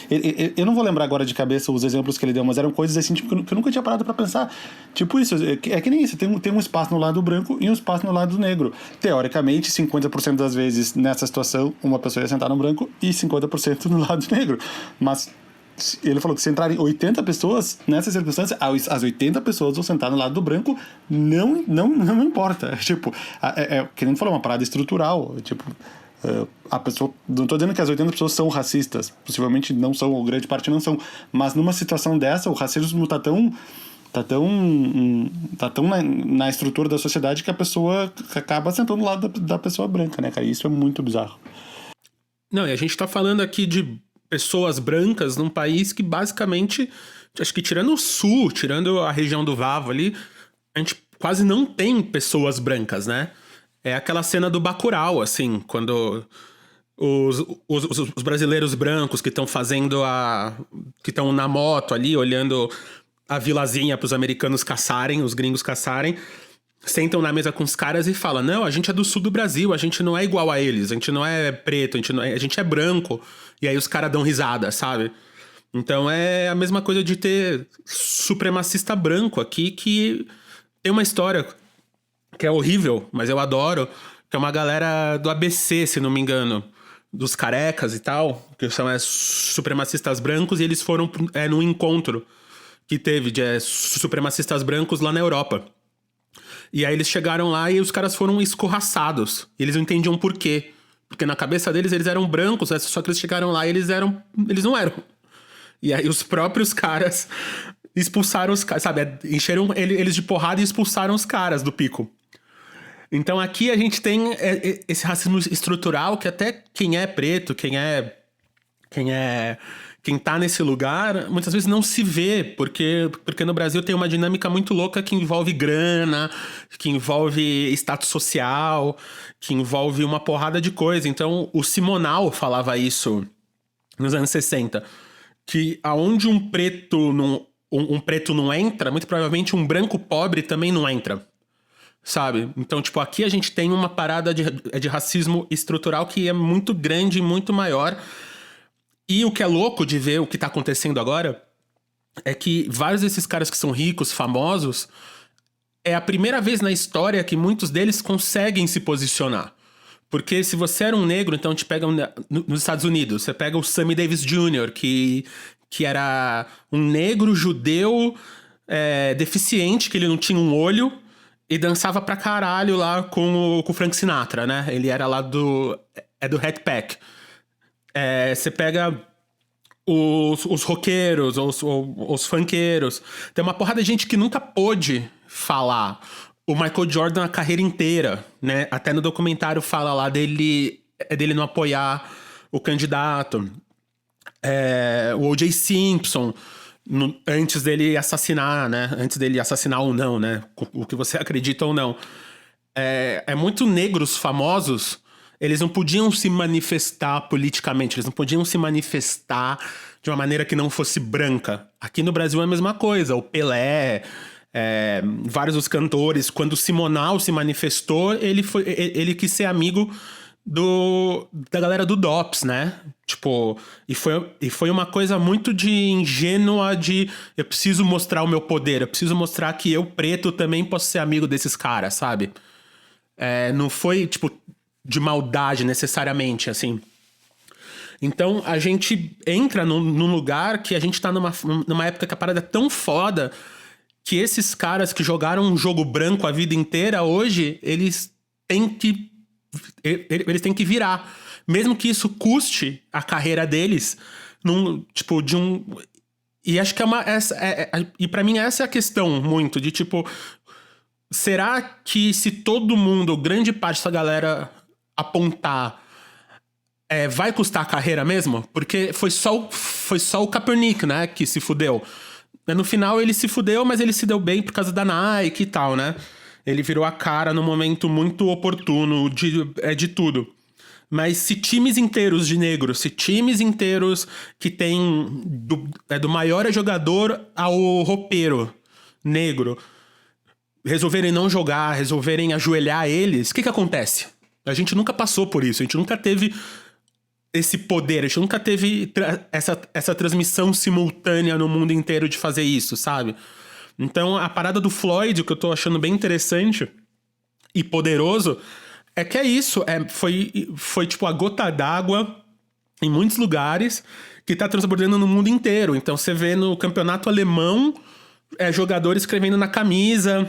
Eu não vou lembrar agora de cabeça os exemplos que ele deu, mas eram coisas assim tipo, que eu nunca tinha parado pra pensar. Tipo isso, é que nem isso, tem um espaço no lado branco e um espaço no lado negro. Teoricamente, 50% das vezes nessa situação, uma pessoa ia sentar no branco e 50% no lado negro. Mas ele falou que se entrarem 80 pessoas nessa circunstância, as 80 pessoas vão sentar no lado do branco, não importa. Tipo, que nem falou, uma parada estrutural. Tipo, a pessoa, não estou dizendo que as 80 pessoas são racistas, possivelmente não são, ou grande parte não são, mas numa situação dessa, o racismo tá tão na estrutura da sociedade que a pessoa acaba sentando do lado da pessoa branca, né, cara? Isso é muito bizarro.
Não, e a gente tá falando aqui de pessoas brancas num país que basicamente, acho que tirando o sul, tirando a região do Vavo ali, a gente quase não tem pessoas brancas, né? É aquela cena do Bacurau, assim, quando os brasileiros brancos que estão fazendo que estão na moto ali, olhando a vilazinha pros americanos caçarem, os gringos caçarem, sentam na mesa com os caras e falam, não, a gente é do sul do Brasil, a gente não é igual a eles, a gente não é preto, a gente é branco. E aí os caras dão risada, sabe? Então é a mesma coisa de ter supremacista branco aqui, que tem uma história que é horrível, mas eu adoro, que é uma galera do ABC, se não me engano, dos carecas e tal, que são supremacistas brancos, e eles foram num encontro que teve de supremacistas brancos lá na Europa. E aí eles chegaram lá e os caras foram escorraçados. E eles não entendiam por quê. Porque na cabeça deles eles eram brancos, só que eles chegaram lá e eles não eram. E aí os próprios caras expulsaram os caras, sabe? Encheram eles de porrada e expulsaram os caras do pico. Então aqui a gente tem esse racismo estrutural que até quem é preto, quem tá nesse lugar, muitas vezes não se vê, porque no Brasil tem uma dinâmica muito louca que envolve grana, que envolve status social, que envolve uma porrada de coisa. Então, o Simonal falava isso nos anos 60, que aonde um preto não entra, muito provavelmente um branco pobre também não entra. sabe? Então, tipo, aqui a gente tem uma parada de racismo estrutural que é muito grande, muito maior. E o que é louco de ver o que tá acontecendo agora é que vários desses caras que são ricos, famosos, é a primeira vez na história que muitos deles conseguem se posicionar. Porque se você era um negro, então te pega nos Estados Unidos, você pega o Sammy Davis Jr., que era um negro judeu deficiente, que ele não tinha um olho, e dançava pra caralho lá com o Frank Sinatra, né? Ele era lá do Hat Pack. Você pega os roqueiros, os funkeiros. Tem uma porrada de gente que nunca pôde falar. O Michael Jordan a carreira inteira, né? Até no documentário fala lá dele não apoiar o candidato. O O.J. Simpson, antes dele assassinar, né? Antes dele assassinar ou não, né? O que você acredita ou não. Muito negros famosos, eles não podiam se manifestar politicamente, eles não podiam se manifestar de uma maneira que não fosse branca. Aqui no Brasil é a mesma coisa. O Pelé, vários dos cantores. Quando o Simonal se manifestou, ele quis ser amigo da galera do DOPS, né? Tipo, e foi uma coisa muito ingênua de eu preciso mostrar o meu poder, eu preciso mostrar que eu, preto, também posso ser amigo desses caras, sabe? Não foi, tipo, de maldade necessariamente, assim. Então, a gente entra num lugar que a gente tá numa época que a parada é tão foda que esses caras que jogaram um jogo branco a vida inteira, hoje, eles têm que virar. Mesmo que isso custe a carreira deles, E acho que e pra mim essa é a questão muito, de tipo... Será que se todo mundo, grande parte dessa galera apontar, vai custar a carreira mesmo? Porque foi só o Kaepernick, né, que se fudeu. No final ele se fudeu, mas ele se deu bem por causa da Nike e tal, né? Ele virou a cara num momento muito oportuno de tudo. Mas se times inteiros de negros, se times inteiros que tem do maior jogador ao roupeiro negro, resolverem não jogar, resolverem ajoelhar eles, o que acontece? A gente nunca passou por isso, a gente nunca teve esse poder, a gente nunca teve essa transmissão simultânea no mundo inteiro de fazer isso, sabe? Então, a parada do Floyd, o que eu tô achando bem interessante e poderoso, é que é isso, foi tipo a gota d'água em muitos lugares que tá transbordando no mundo inteiro. Então, você vê no campeonato alemão, jogador escrevendo na camisa,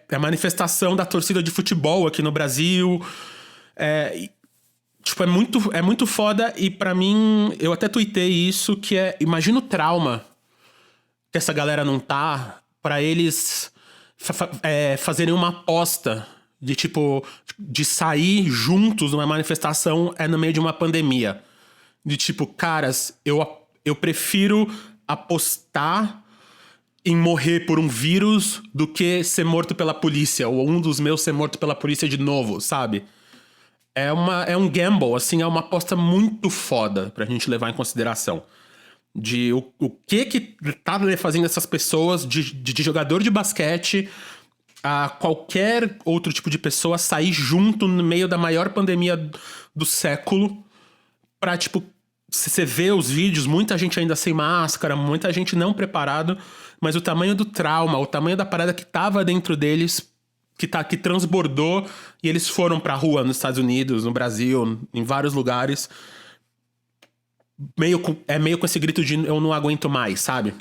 a manifestação da torcida de futebol aqui no Brasil. Tipo, é muito foda. E pra mim, eu até tuitei isso, que imagina o trauma que essa galera não tá pra eles fazerem uma aposta de tipo, de sair juntos numa manifestação no meio de uma pandemia. De tipo, caras, eu prefiro apostar em morrer por um vírus do que ser morto pela polícia, ou um dos meus ser morto pela polícia de novo, sabe? É um gamble, assim, é uma aposta muito foda pra gente levar em consideração. De o que tá fazendo essas pessoas, de jogador de basquete a qualquer outro tipo de pessoa, sair junto no meio da maior pandemia do século pra, tipo, você vê os vídeos, muita gente ainda sem máscara, muita gente não preparado, mas o tamanho do trauma, o tamanho da parada que tava dentro deles, que transbordou, e eles foram pra rua nos Estados Unidos, no Brasil, em vários lugares, meio com esse grito de eu não aguento mais, sabe?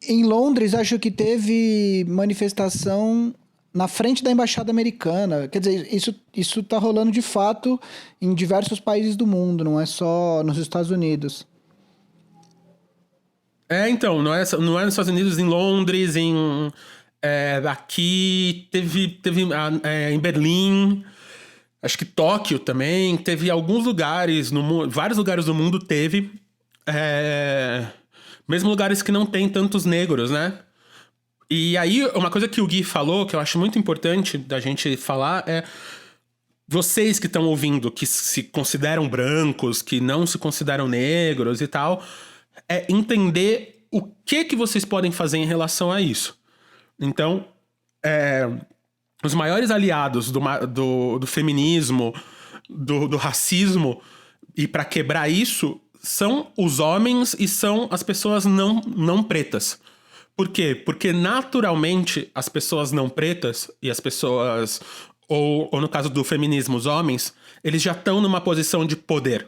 Em Londres, acho que teve manifestação na frente da embaixada americana. Quer dizer, isso tá rolando de fato em diversos países do mundo, não é só nos Estados Unidos.
Então, não é nos Estados Unidos, em Londres, aqui, teve em Berlim, acho que Tóquio também, teve alguns lugares, vários lugares do mundo teve, mesmo lugares que não tem tantos negros, né? E aí, uma coisa que o Gui falou, que eu acho muito importante da gente falar, vocês que estão ouvindo, que se consideram brancos, que não se consideram negros e tal, entender o que vocês podem fazer em relação a isso. Então, os maiores aliados do feminismo, do racismo, e para quebrar isso, são os homens e são as pessoas não pretas. Por quê? Porque naturalmente as pessoas não pretas e as pessoas, ou no caso do feminismo, os homens, eles já estão numa posição de poder.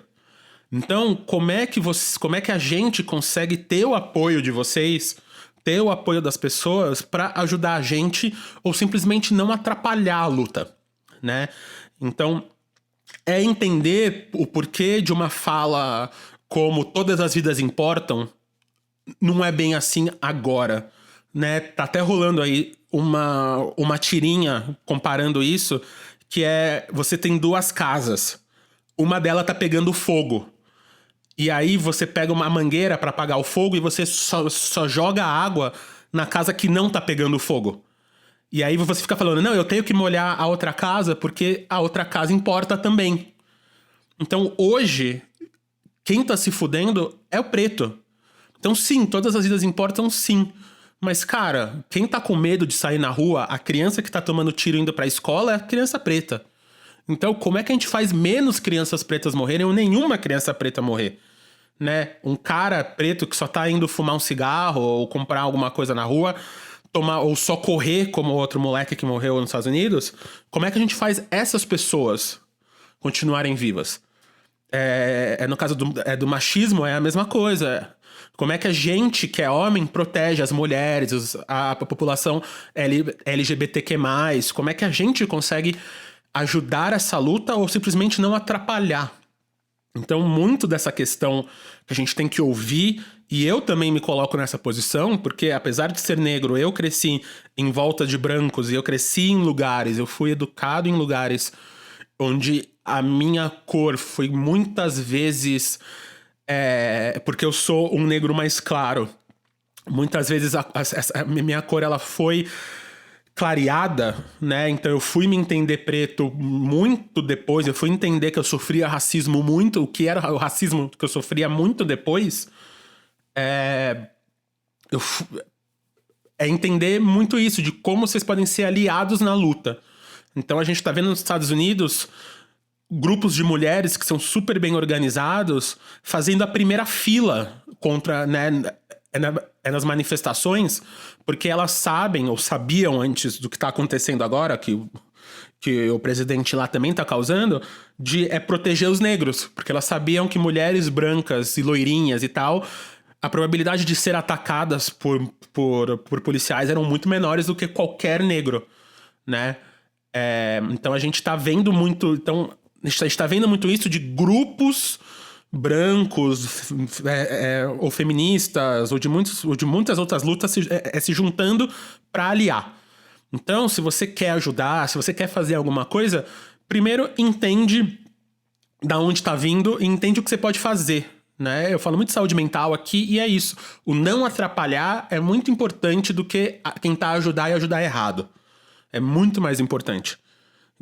Então, como é que a gente consegue ter o apoio de vocês, ter o apoio das pessoas para ajudar a gente ou simplesmente não atrapalhar a luta, né? Então, é entender o porquê de uma fala como todas as vidas importam, não é bem assim agora, né? Tá até rolando aí uma tirinha comparando isso, que é, você tem 2 casas, uma delas tá pegando fogo, e aí você pega uma mangueira pra apagar o fogo e você só joga água na casa que não tá pegando fogo. E aí você fica falando, não, eu tenho que molhar a outra casa porque a outra casa importa também. Então hoje, quem tá se fudendo é o preto. Então sim, todas as vidas importam sim. Mas cara, quem tá com medo de sair na rua, a criança que tá tomando tiro indo pra escola é a criança preta. Então como é que a gente faz menos crianças pretas morrerem ou nenhuma criança preta morrer? Né? Um cara preto que só tá indo fumar um cigarro ou comprar alguma coisa na rua, ou só correr como o outro moleque que morreu nos Estados Unidos, como é que a gente faz essas pessoas continuarem vivas? No caso do machismo, é a mesma coisa. Como é que a gente, que é homem, protege as mulheres, a população LGBTQ+, como é que a gente consegue ajudar essa luta ou simplesmente não atrapalhar? Então, muito dessa questão que a gente tem que ouvir, e eu também me coloco nessa posição, porque apesar de ser negro, eu cresci em volta de brancos, e eu cresci em lugares, eu fui educado em lugares onde a minha cor foi muitas vezes... porque eu sou um negro mais claro. Muitas vezes a minha cor ela foi clareada, né? Então eu fui me entender preto muito depois. Eu fui entender que eu sofria racismo muito. O que era o racismo que eu sofria muito depois. É entender muito isso, de como vocês podem ser aliados na luta. Então a gente tá vendo nos Estados Unidos grupos de mulheres que são super bem organizados fazendo a primeira fila contra, né, nas manifestações, porque elas sabem, ou sabiam antes do que está acontecendo agora, que o presidente lá também está causando, de proteger os negros, porque elas sabiam que mulheres brancas e loirinhas e tal, a probabilidade de ser atacadas por policiais eram muito menores do que qualquer negro, né? Então a gente tá vendo muito... Então, a gente tá vendo muito isso de grupos brancos ou feministas ou de muitas outras lutas se juntando para aliar. Então, se você quer ajudar, se você quer fazer alguma coisa, primeiro entende da onde tá vindo e entende o que você pode fazer, né? Eu falo muito de saúde mental aqui e é isso. O não atrapalhar é muito importante do que tentar ajudar e ajudar errado. É muito mais importante.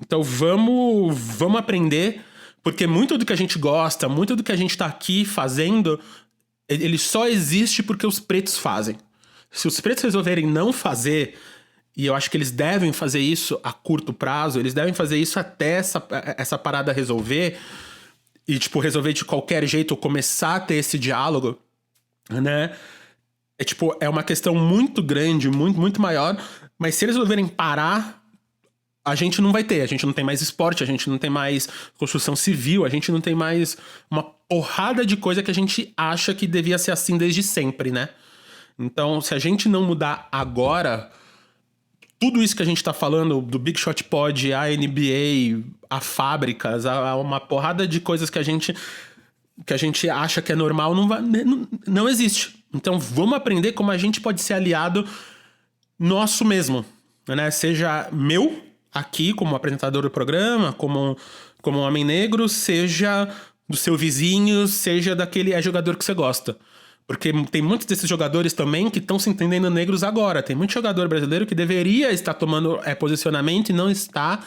Então vamos aprender, porque muito do que a gente gosta, muito do que a gente tá aqui fazendo, ele só existe porque os pretos fazem. Se os pretos resolverem não fazer, e eu acho que eles devem fazer isso a curto prazo, eles devem fazer isso até essa parada resolver, e tipo, resolver de qualquer jeito, ou começar a ter esse diálogo, né? É uma questão muito grande, muito, muito maior, mas se eles resolverem parar, a gente não vai ter. A gente não tem mais esporte, a gente não tem mais construção civil, a gente não tem mais uma porrada de coisa que a gente acha que devia ser assim desde sempre, né? Então, se a gente não mudar agora, tudo isso que a gente tá falando, do Big Shot Pod, a NBA, a fábricas, uma porrada de coisas que a gente acha que é normal, não existe. Então, vamos aprender como a gente pode ser aliado nosso mesmo, né? Seja meu, aqui como apresentador do programa, como um homem negro, seja do seu vizinho, seja daquele jogador que você gosta. Porque tem muitos desses jogadores também que estão se entendendo negros agora. Tem muito jogador brasileiro que deveria estar tomando posicionamento e não está,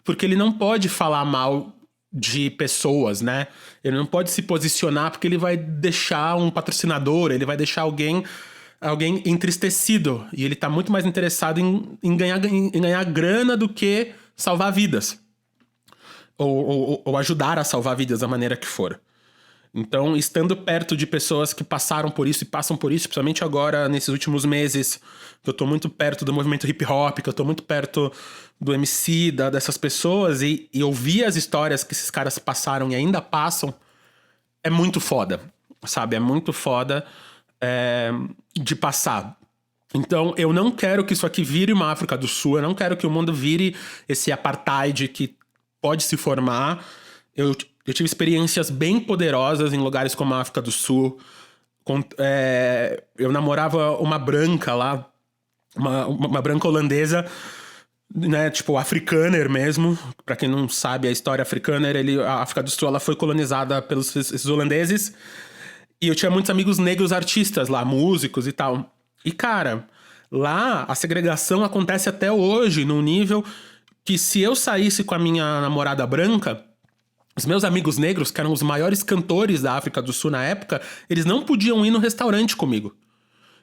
porque ele não pode falar mal de pessoas, né? Ele não pode se posicionar porque ele vai deixar um patrocinador, ele vai deixar alguém alguém entristecido. E ele tá muito mais interessado em ganhar grana do que salvar vidas. Ou ajudar a salvar vidas da maneira que for. Então, estando perto de pessoas que passaram por isso e passam por isso, principalmente agora, nesses últimos meses, que eu tô muito perto do movimento hip hop, que eu tô muito perto do Emicida, dessas pessoas, e ouvir as histórias que esses caras passaram e ainda passam, é muito foda, sabe? É muito foda de passar. Então, eu não quero que isso aqui vire uma África do Sul, eu não quero que o mundo vire esse apartheid que pode se formar. Eu tive experiências bem poderosas em lugares como a África do Sul. Eu namorava uma branca lá, uma branca holandesa, né, tipo afrikaner mesmo. Pra quem não sabe a história afrikaner, a África do Sul ela foi colonizada pelos esses holandeses. E eu tinha muitos amigos negros artistas lá, músicos e tal. E, cara, lá a segregação acontece até hoje, num nível que se eu saísse com a minha namorada branca, os meus amigos negros, que eram os maiores cantores da África do Sul na época, eles não podiam ir no restaurante comigo.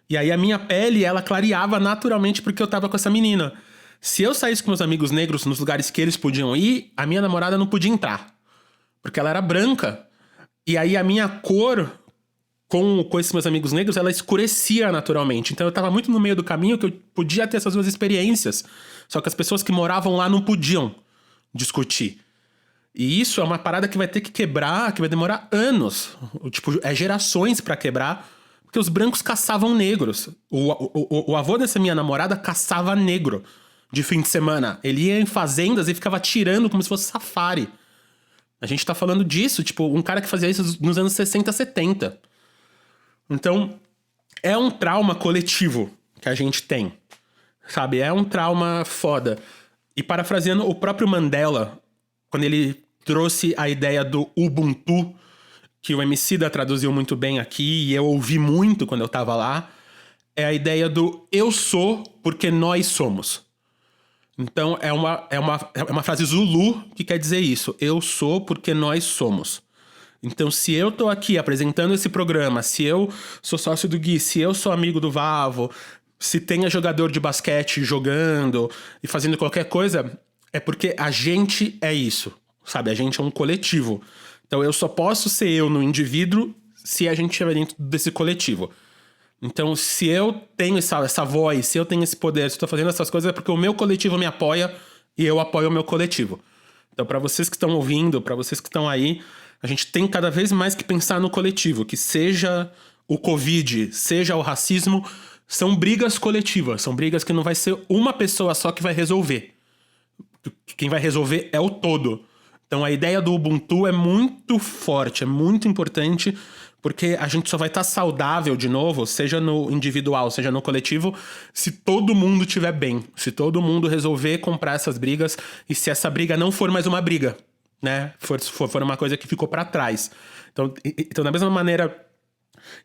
E aí a minha pele, ela clareava naturalmente porque eu tava com essa menina. Se eu saísse com meus amigos negros nos lugares que eles podiam ir, a minha namorada não podia entrar. Porque ela era branca. E aí a minha cor, com esses meus amigos negros, ela escurecia naturalmente. Então eu tava muito no meio do caminho que eu podia ter essas duas experiências. Só que as pessoas que moravam lá não podiam discutir. E isso é uma parada que vai ter que quebrar, que vai demorar anos. Tipo, gerações pra quebrar. Porque os brancos caçavam negros. O avô dessa minha namorada caçava negro de fim de semana. Ele ia em fazendas e ficava atirando como se fosse safari. A gente tá falando disso, tipo, um cara que fazia isso nos anos 60, 70. Então, é um trauma coletivo que a gente tem. Sabe? É um trauma foda. E parafraseando o próprio Mandela, quando ele trouxe a ideia do Ubuntu, que o Emicida traduziu muito bem aqui, e eu ouvi muito quando eu tava lá, é a ideia do eu sou porque nós somos. Então, é uma frase Zulu que quer dizer isso. Eu sou porque nós somos. Então, se eu tô aqui apresentando esse programa, se eu sou sócio do Gui, se eu sou amigo do Vavo, se tenha jogador de basquete jogando e fazendo qualquer coisa, é porque a gente é isso, sabe? A gente é um coletivo. Então, eu só posso ser eu no indivíduo se a gente estiver dentro desse coletivo. Então, se eu tenho essa voz, se eu tenho esse poder, se eu tô fazendo essas coisas, é porque o meu coletivo me apoia e eu apoio o meu coletivo. Então, para vocês que estão ouvindo, para vocês que estão aí, a gente tem cada vez mais que pensar no coletivo, que seja o Covid, seja o racismo, são brigas coletivas, são brigas que não vai ser uma pessoa só que vai resolver. Quem vai resolver é o todo. Então a ideia do Ubuntu é muito forte, é muito importante, porque a gente só vai estar saudável de novo, seja no individual, seja no coletivo, se todo mundo estiver bem, se todo mundo resolver comprar essas brigas e se essa briga não for mais uma briga, né? For uma coisa que ficou para trás. Então, da mesma maneira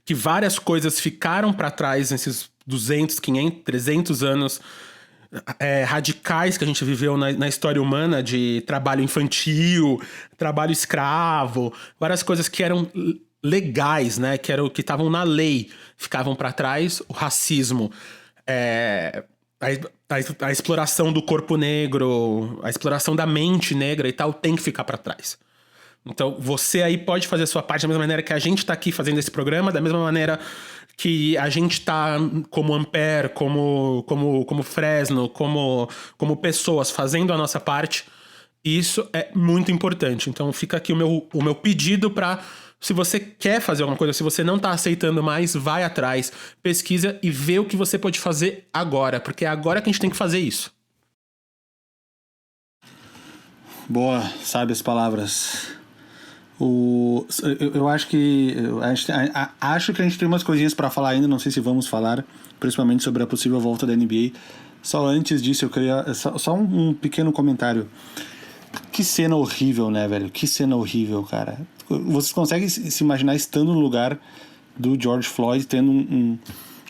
que várias coisas ficaram para trás nesses 200, 500, 300 anos radicais que a gente viveu na história humana, de trabalho infantil, trabalho escravo, várias coisas que eram legais, né, que estavam na lei, ficavam para trás. O racismo, a exploração do corpo negro, a exploração da mente negra e tal, tem que ficar para trás. Então, você aí pode fazer a sua parte da mesma maneira que a gente tá aqui fazendo esse programa, da mesma maneira que a gente tá como Ampere, como Fresno, como pessoas fazendo a nossa parte. Isso é muito importante. Então, fica aqui o meu pedido para, se você quer fazer alguma coisa, se você não tá aceitando mais, vai atrás, pesquisa e vê o que você pode fazer agora, porque é agora que a gente tem que fazer isso.
Boa, sabe as palavras. Eu acho que acho que a gente tem umas coisinhas pra falar ainda, não sei se vamos falar, principalmente sobre a possível volta da NBA. Só antes disso, eu queria só um pequeno comentário. Que cena horrível, né, velho? Que cena horrível, cara. Vocês conseguem se imaginar estando no lugar do George Floyd, tendo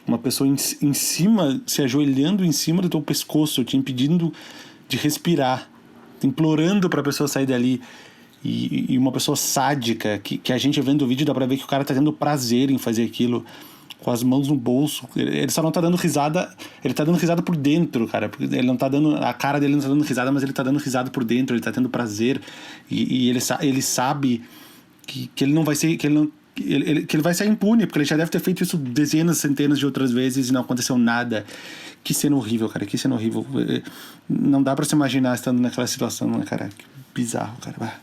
uma pessoa em cima, se ajoelhando em cima do teu pescoço, te impedindo de respirar, implorando pra pessoa sair dali. E uma pessoa sádica, que a gente vendo o vídeo dá pra ver que o cara tá tendo prazer em fazer aquilo. com as mãos no bolso. Ele só não tá dando risada, ele tá dando risada por dentro, cara, porque ele não tá dando, a cara dele não tá dando risada, mas ele tá dando risada por dentro, ele tá tendo prazer, e ele sabe que ele não vai ser, que ele vai ser impune, porque ele já deve ter feito isso dezenas, centenas de outras vezes e não aconteceu nada. Que cena horrível, cara, que cena horrível. Não dá pra se imaginar estando naquela situação, né, cara? Que bizarro, cara.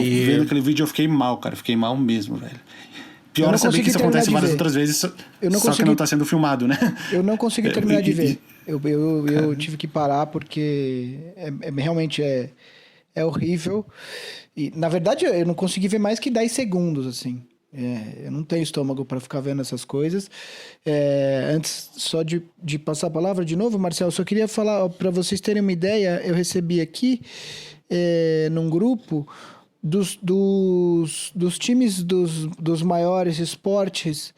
Vendo aquele vídeo eu fiquei mal, cara, fiquei mal mesmo, velho. Pior é saber que isso acontece várias outras vezes, só que não tá sendo filmado, né?
Eu não consegui terminar de ver. Eu tive que parar porque realmente é horrível. E, na verdade, eu não consegui ver mais que 10 segundos, assim. Eu não tenho estômago para ficar vendo essas coisas. Antes só de passar a palavra de novo, Marcelo, só queria falar, para vocês terem uma ideia, eu recebi aqui num grupo dos times dos maiores esportes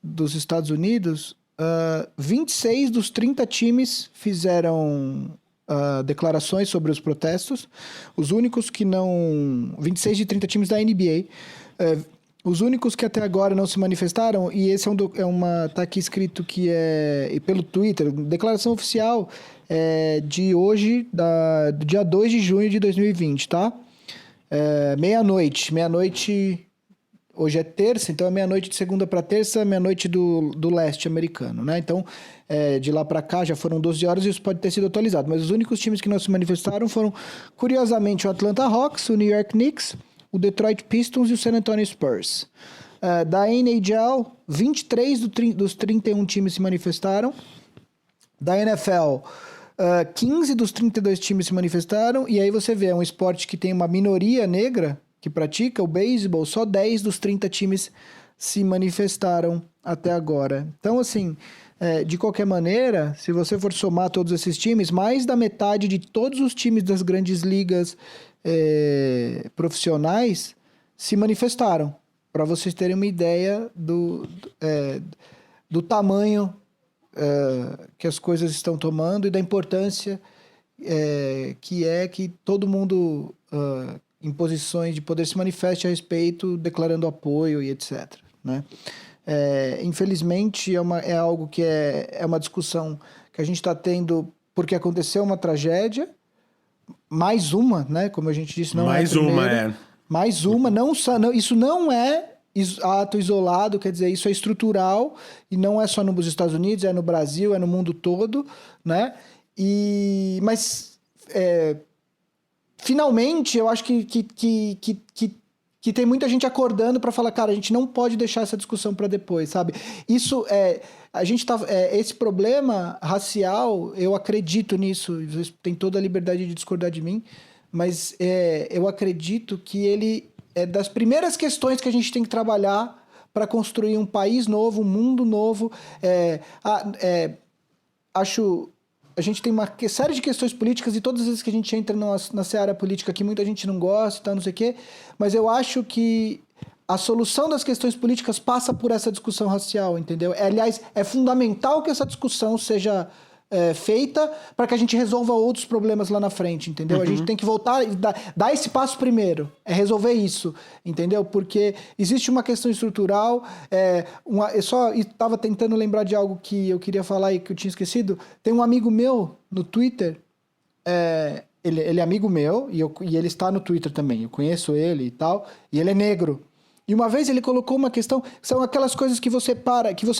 dos Estados Unidos, 26 dos 30 times fizeram declarações sobre os protestos. Os únicos que não... 26 de 30 times da NBA. Os únicos que até agora não se manifestaram, e esse tá aqui escrito que pelo Twitter, declaração oficial de hoje, do dia 2 de junho de 2020, tá? Meia-noite, hoje é terça, então é meia-noite de segunda para terça, meia-noite do leste americano, né? Então, de lá para cá já foram 12 horas e isso pode ter sido atualizado, mas os únicos times que não se manifestaram foram, curiosamente, o Atlanta Hawks, o New York Knicks, o Detroit Pistons e o San Antonio Spurs. Da NHL, 23 dos 31 times se manifestaram. Da NFL, 15 dos 32 times se manifestaram. E aí você vê, é um esporte que tem uma minoria negra que pratica, o beisebol, só 10 dos 30 times se manifestaram até agora. Então, assim, de qualquer maneira, se você for somar todos esses times, mais da metade de todos os times das grandes ligas profissionais se manifestaram, para vocês terem uma ideia do tamanho que as coisas estão tomando e da importância que todo mundo em posições de poder se manifeste a respeito, declarando apoio e etc, né? Infelizmente é algo que é uma discussão que a gente está tendo porque aconteceu uma tragédia, mais uma, né? Como a gente disse, não
mais
é a primeira. Mais uma, isso não é ato isolado, quer dizer, isso é estrutural e não é só nos Estados Unidos, é no Brasil, é no mundo todo, né? Mas finalmente eu acho que tem muita gente acordando para falar, cara, a gente não pode deixar essa discussão para depois, sabe? Isso a gente tá esse problema racial, eu acredito nisso, vocês têm toda a liberdade de discordar de mim, mas eu acredito que ele é das primeiras questões que a gente tem que trabalhar para construir um país novo, um mundo novo. Acho... A gente tem uma série de questões políticas e todas as vezes que a gente entra na seara política que muita gente não gosta, não sei o quê, mas eu acho que a solução das questões políticas passa por essa discussão racial, entendeu? Aliás, é fundamental que essa discussão seja feita para que a gente resolva outros problemas lá na frente, entendeu? A gente tem que voltar e dar esse passo primeiro, resolver isso, entendeu? Porque existe uma questão estrutural, eu só estava tentando lembrar de algo que eu queria falar e que eu tinha esquecido. Tem um amigo meu no Twitter, ele é amigo meu e ele está no Twitter também, eu conheço ele e tal, e ele é negro. E uma vez ele colocou uma questão, são aquelas coisas que você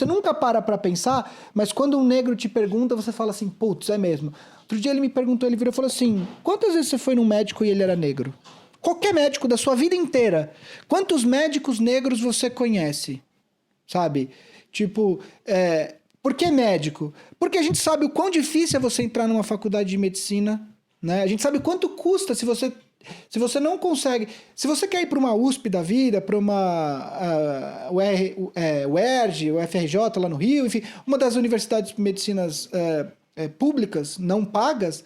nunca para pensar, mas quando um negro te pergunta, você fala assim, putz, é mesmo. Outro dia ele me perguntou, ele virou e falou assim, quantas vezes você foi num médico e ele era negro? Qualquer médico da sua vida inteira. Quantos médicos negros você conhece? Sabe? Tipo, por que médico? Porque a gente sabe o quão difícil é você entrar numa faculdade de medicina, né? A gente sabe quanto custa se você não consegue... Se você quer ir para uma USP da vida, para uma UERJ, o FRJ lá no Rio, enfim, uma das universidades de medicinas públicas, não pagas,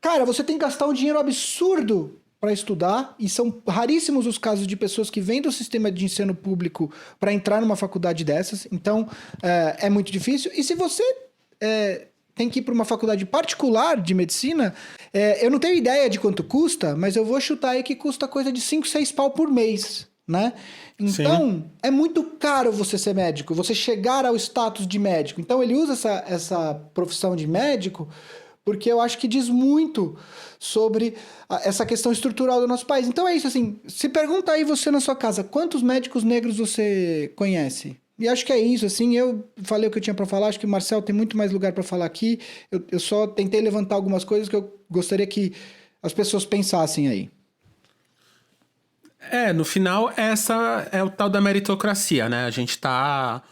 cara, você tem que gastar um dinheiro absurdo para estudar, e são raríssimos os casos de pessoas que vêm do sistema de ensino público para entrar numa faculdade dessas, então é muito difícil. E se você tem que ir para uma faculdade particular de medicina, eu não tenho ideia de quanto custa, mas eu vou chutar aí que custa coisa de 5, 6 pau por mês, né? Então, é muito caro você ser médico, você chegar ao status de médico. Então, ele usa essa profissão de médico porque eu acho que diz muito sobre essa questão estrutural do nosso país. Então, é isso, assim, se pergunta aí você na sua casa, quantos médicos negros você conhece? E acho que é isso, assim, eu falei o que eu tinha para falar, acho que o Marcel tem muito mais lugar para falar aqui, eu só tentei levantar algumas coisas que eu gostaria que as pessoas pensassem aí.
No final, essa é o tal da meritocracia, né? A gente tá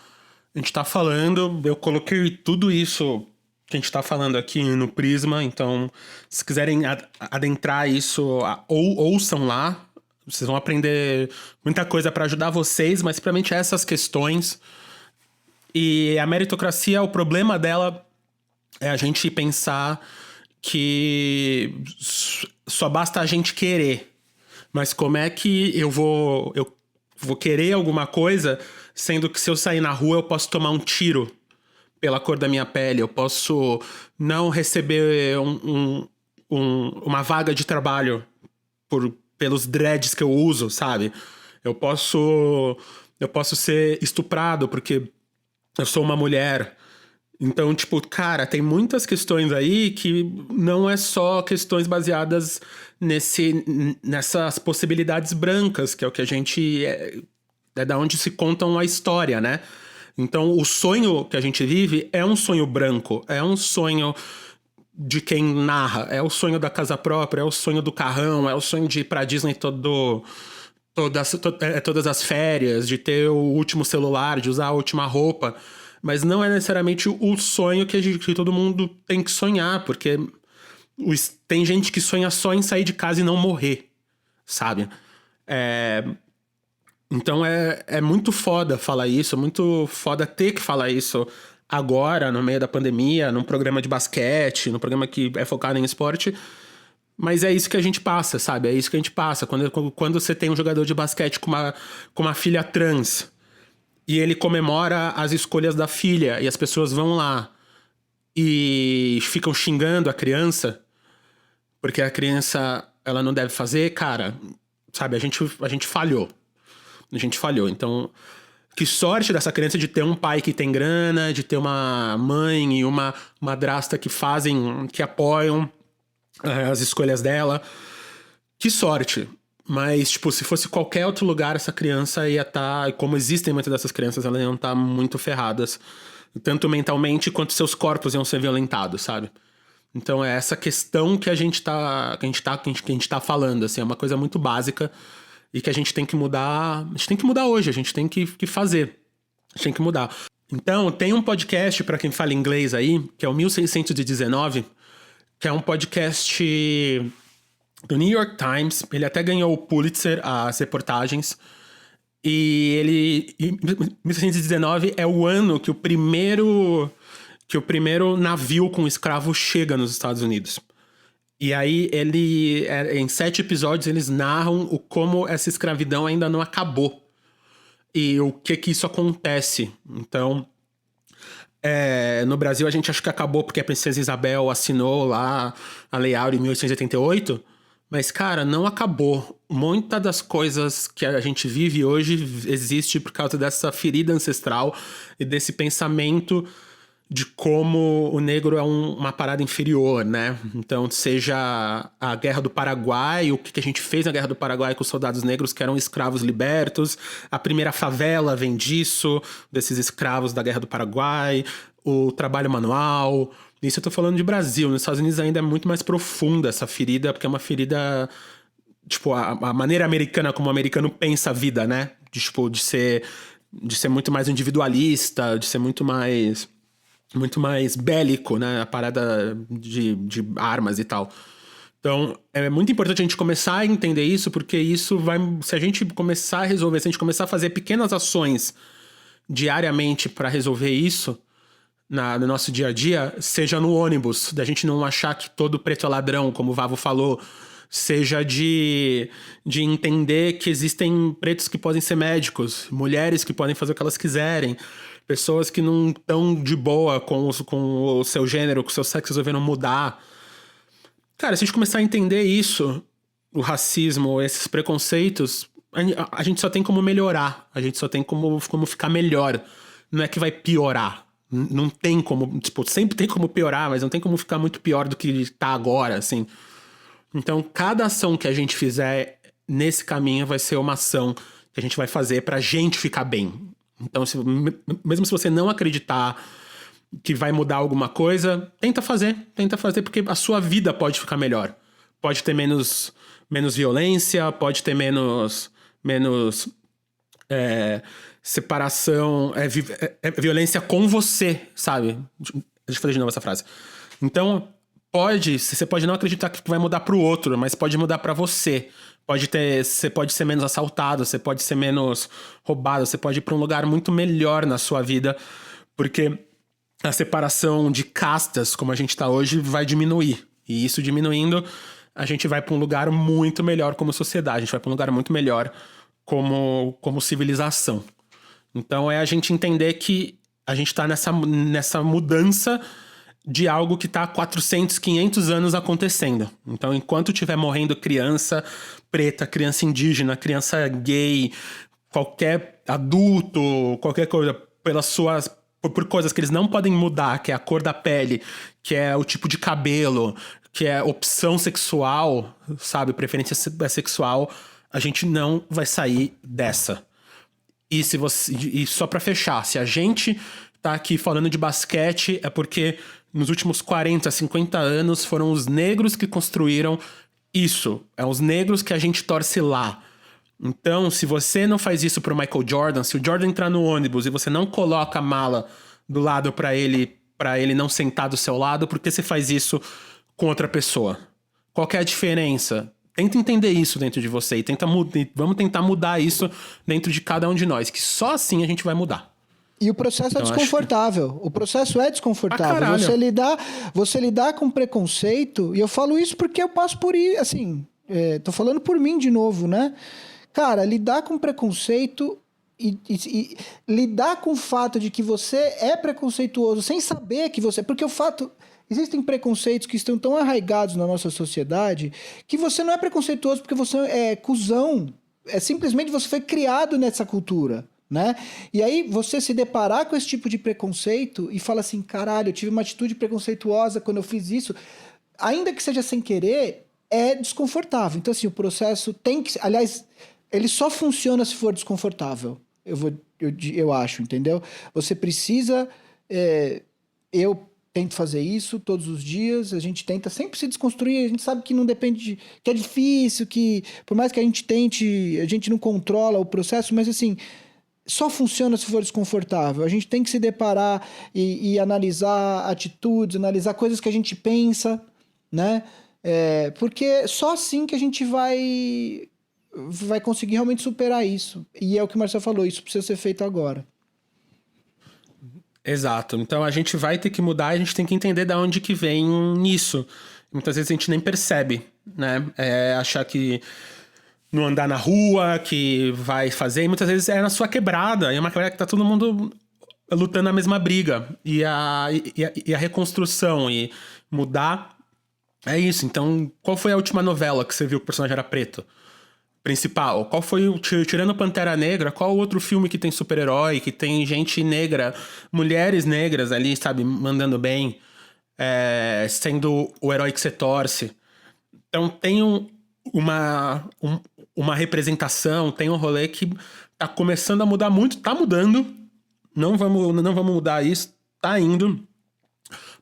falando, eu coloquei tudo isso que a gente tá falando aqui no Prisma, então, se quiserem adentrar isso, ouçam lá, vocês vão aprender muita coisa para ajudar vocês, mas principalmente essas questões. E a meritocracia, o problema dela é a gente pensar que só basta a gente querer. Mas como é que eu vou querer alguma coisa, sendo que se eu sair na rua eu posso tomar um tiro pela cor da minha pele, eu posso não receber uma vaga de trabalho pelos dreads que eu uso, sabe? Eu posso ser estuprado porque eu sou uma mulher. Então, tipo, cara, tem muitas questões aí que não é só questões baseadas nessas possibilidades brancas, que é o que a gente... É da onde se contam a história, né? Então, o sonho que a gente vive é um sonho branco, é um sonho de quem narra, é o sonho da casa própria, é o sonho do carrão, é o sonho de ir pra Disney todas as férias, de ter o último celular, de usar a última roupa. Mas não é necessariamente o sonho que todo mundo tem que sonhar, porque tem gente que sonha só em sair de casa e não morrer, sabe? Então é muito foda falar isso, é muito foda ter que falar isso agora, no meio da pandemia, num programa de basquete, num programa que é focado em esporte. Mas é isso que a gente passa, sabe? É isso que a gente passa. Quando você tem um jogador de basquete com uma filha trans e ele comemora as escolhas da filha e as pessoas vão lá e ficam xingando a criança porque a criança ela não deve fazer, cara, sabe? A gente falhou. A gente falhou. Então, que sorte dessa criança de ter um pai que tem grana, de ter uma mãe e uma madrasta que apoiam as escolhas dela. Que sorte. Mas, tipo, se fosse qualquer outro lugar, essa criança ia estar... Como existem muitas dessas crianças, elas iam estar muito ferradas. Tanto mentalmente, quanto seus corpos iam ser violentados, sabe? Então, é essa questão que a gente tá falando, assim. É uma coisa muito básica e que a gente tem que mudar... A gente tem que mudar hoje, a gente tem que fazer. A gente tem que mudar. Então, tem um podcast, pra quem fala inglês aí, que é o 1619, que é um podcast do New York Times. Ele até ganhou o Pulitzer, as reportagens. E 1619 é o ano que o primeiro navio com escravo chega nos Estados Unidos. E aí, em 7 episódios, eles narram como essa escravidão ainda não acabou. E o que isso acontece. Então, no Brasil, a gente acha que acabou porque a Princesa Isabel assinou lá a Lei Áurea em 1888. Mas, cara, não acabou. Muitas das coisas que a gente vive hoje existe por causa dessa ferida ancestral e desse pensamento de como o negro é uma parada inferior, né? Então, seja a Guerra do Paraguai, o que a gente fez na Guerra do Paraguai com os soldados negros que eram escravos libertos, a primeira favela vem disso, desses escravos da Guerra do Paraguai, o trabalho manual. Isso eu tô falando de Brasil. Nos Estados Unidos ainda é muito mais profunda essa ferida, porque é uma ferida... Tipo, a maneira americana como o americano pensa a vida, né? De ser muito mais individualista, de ser muito mais bélico, né? A parada de armas e tal. Então, é muito importante a gente começar a entender isso, porque isso vai... Se a gente começar a resolver, se a gente começar a fazer pequenas ações diariamente para resolver isso no nosso dia a dia, seja no ônibus, da gente não achar que todo preto é ladrão, como o Vavo falou, seja de entender que existem pretos que podem ser médicos, mulheres que podem fazer o que elas quiserem, pessoas que não estão de boa com o seu gênero, com o seu sexo, resolveram mudar. Cara, se a gente começar a entender isso, o racismo, esses preconceitos, a gente só tem como melhorar. A gente só tem como ficar melhor. Não é que vai piorar. Não tem como... Tipo, sempre tem como piorar, mas não tem como ficar muito pior do que tá agora, assim. Então, cada ação que a gente fizer nesse caminho vai ser uma ação que a gente vai fazer pra gente ficar bem. Então, mesmo se você não acreditar que vai mudar alguma coisa, tenta fazer, porque a sua vida pode ficar melhor. Pode ter menos violência, pode ter menos separação, violência com você, sabe? Deixa eu fazer de novo essa frase. Então, você pode não acreditar que vai mudar pro outro, mas pode mudar pra você. Você pode ser menos assaltado, você pode ser menos roubado, você pode ir pra um lugar muito melhor na sua vida, porque a separação de castas, como a gente tá hoje, vai diminuir. E isso diminuindo, a gente vai pra um lugar muito melhor como sociedade, a gente vai pra um lugar muito melhor como civilização. Então é a gente entender que a gente tá nessa mudança de algo que tá há 400, 500 anos acontecendo. Então, enquanto tiver morrendo criança preta, criança indígena, criança gay, qualquer adulto, qualquer coisa, por coisas que eles não podem mudar, que é a cor da pele, que é o tipo de cabelo, que é opção sexual, sabe, preferência sexual, a gente não vai sair dessa. E só pra fechar, se a gente tá aqui falando de basquete, é porque nos últimos 40, 50 anos foram os negros que construíram isso. É os negros que a gente torce lá. Então, se você não faz isso pro Michael Jordan, se o Jordan entrar no ônibus e você não coloca a mala do lado pra ele não sentar do seu lado, por que você faz isso com outra pessoa? Qual que é a diferença? Tenta entender isso dentro de você e vamos tentar mudar isso dentro de cada um de nós, que só assim a gente vai mudar.
E o processo é desconfortável. O processo é desconfortável. Você lidar com preconceito, e eu falo isso porque eu passo por isso, assim, tô falando por mim de novo, né? Cara, lidar com preconceito e lidar com o fato de que você é preconceituoso sem saber que você... Porque o fato... Existem preconceitos que estão tão arraigados na nossa sociedade que você não é preconceituoso porque você é cuzão. É simplesmente você foi criado nessa cultura, né? E aí você se deparar com esse tipo de preconceito e fala assim, caralho, eu tive uma atitude preconceituosa quando eu fiz isso, ainda que seja sem querer, é desconfortável. Então assim, o processo tem que... Aliás, ele só funciona se for desconfortável. Eu acho, entendeu? Você precisa... Eu tento fazer isso todos os dias, a gente tenta sempre se desconstruir, a gente sabe que não depende que é difícil, que por mais que a gente tente, a gente não controla o processo, mas assim, só funciona se for desconfortável. A gente tem que se deparar e analisar atitudes, analisar coisas que a gente pensa, né? Porque só assim que a gente vai conseguir realmente superar isso. E é o que o Marcelo falou, isso precisa ser feito agora.
Exato. Então a gente vai ter que mudar, a gente tem que entender de onde que vem isso. Muitas vezes a gente nem percebe, né? Achar que não andar na rua, que vai fazer, e muitas vezes é na sua quebrada, é uma quebrada que tá todo mundo lutando a mesma briga. E a reconstrução e mudar é isso. Então, qual foi a última novela que você viu que o personagem era preto? Principal. Qual foi, tirando Pantera Negra, qual outro filme que tem super-herói, que tem gente negra, mulheres negras ali, sabe, mandando bem, sendo o herói que você torce. Então tem uma representação, tem um rolê que tá começando a mudar muito, tá mudando, não vamos mudar isso, tá indo.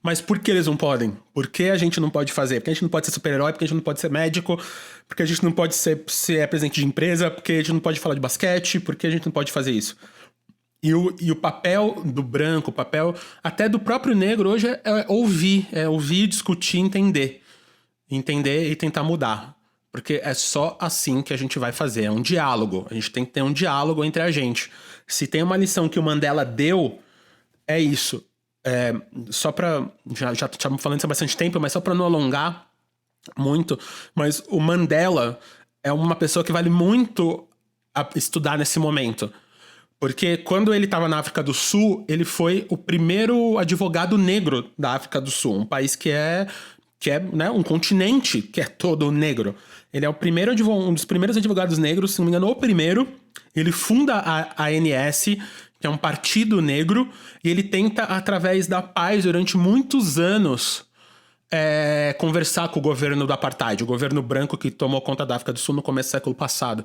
Mas por que eles não podem? Por que a gente não pode fazer? Porque a gente não pode ser super-herói, porque a gente não pode ser médico, porque a gente não pode ser presidente de empresa, porque a gente não pode falar de basquete, porque a gente não pode fazer isso. E o papel do branco, o papel até do próprio negro hoje é ouvir, discutir, entender. Entender e tentar mudar. Porque é só assim que a gente vai fazer. É um diálogo. A gente tem que ter um diálogo entre a gente. Se tem uma lição que o Mandela deu, é isso. Só pra... Já estamos falando isso há bastante tempo, mas só pra não alongar muito. Mas o Mandela é uma pessoa que vale muito a estudar nesse momento. Porque quando ele estava na África do Sul, ele foi o primeiro advogado negro da África do Sul. Um país que é né, um continente que é todo negro. Ele é um dos primeiros advogados negros, se não me engano, o primeiro. Ele funda a ANS, que é um partido negro, e ele tenta, através da paz, durante muitos anos, conversar com o governo do apartheid, o governo branco que tomou conta da África do Sul no começo do século passado.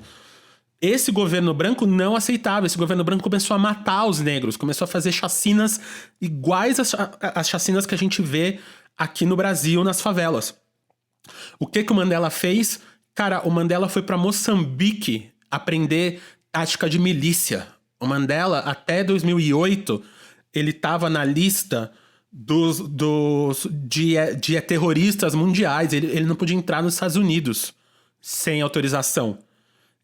Esse governo branco não aceitava, esse governo branco começou a matar os negros, começou a fazer chacinas iguais às chacinas que a gente vê aqui no Brasil, nas favelas. O que o Mandela fez? Cara, o Mandela foi para Moçambique aprender tática de milícia. O Mandela, até 2008, ele estava na lista de terroristas mundiais. Ele não podia entrar nos Estados Unidos sem autorização.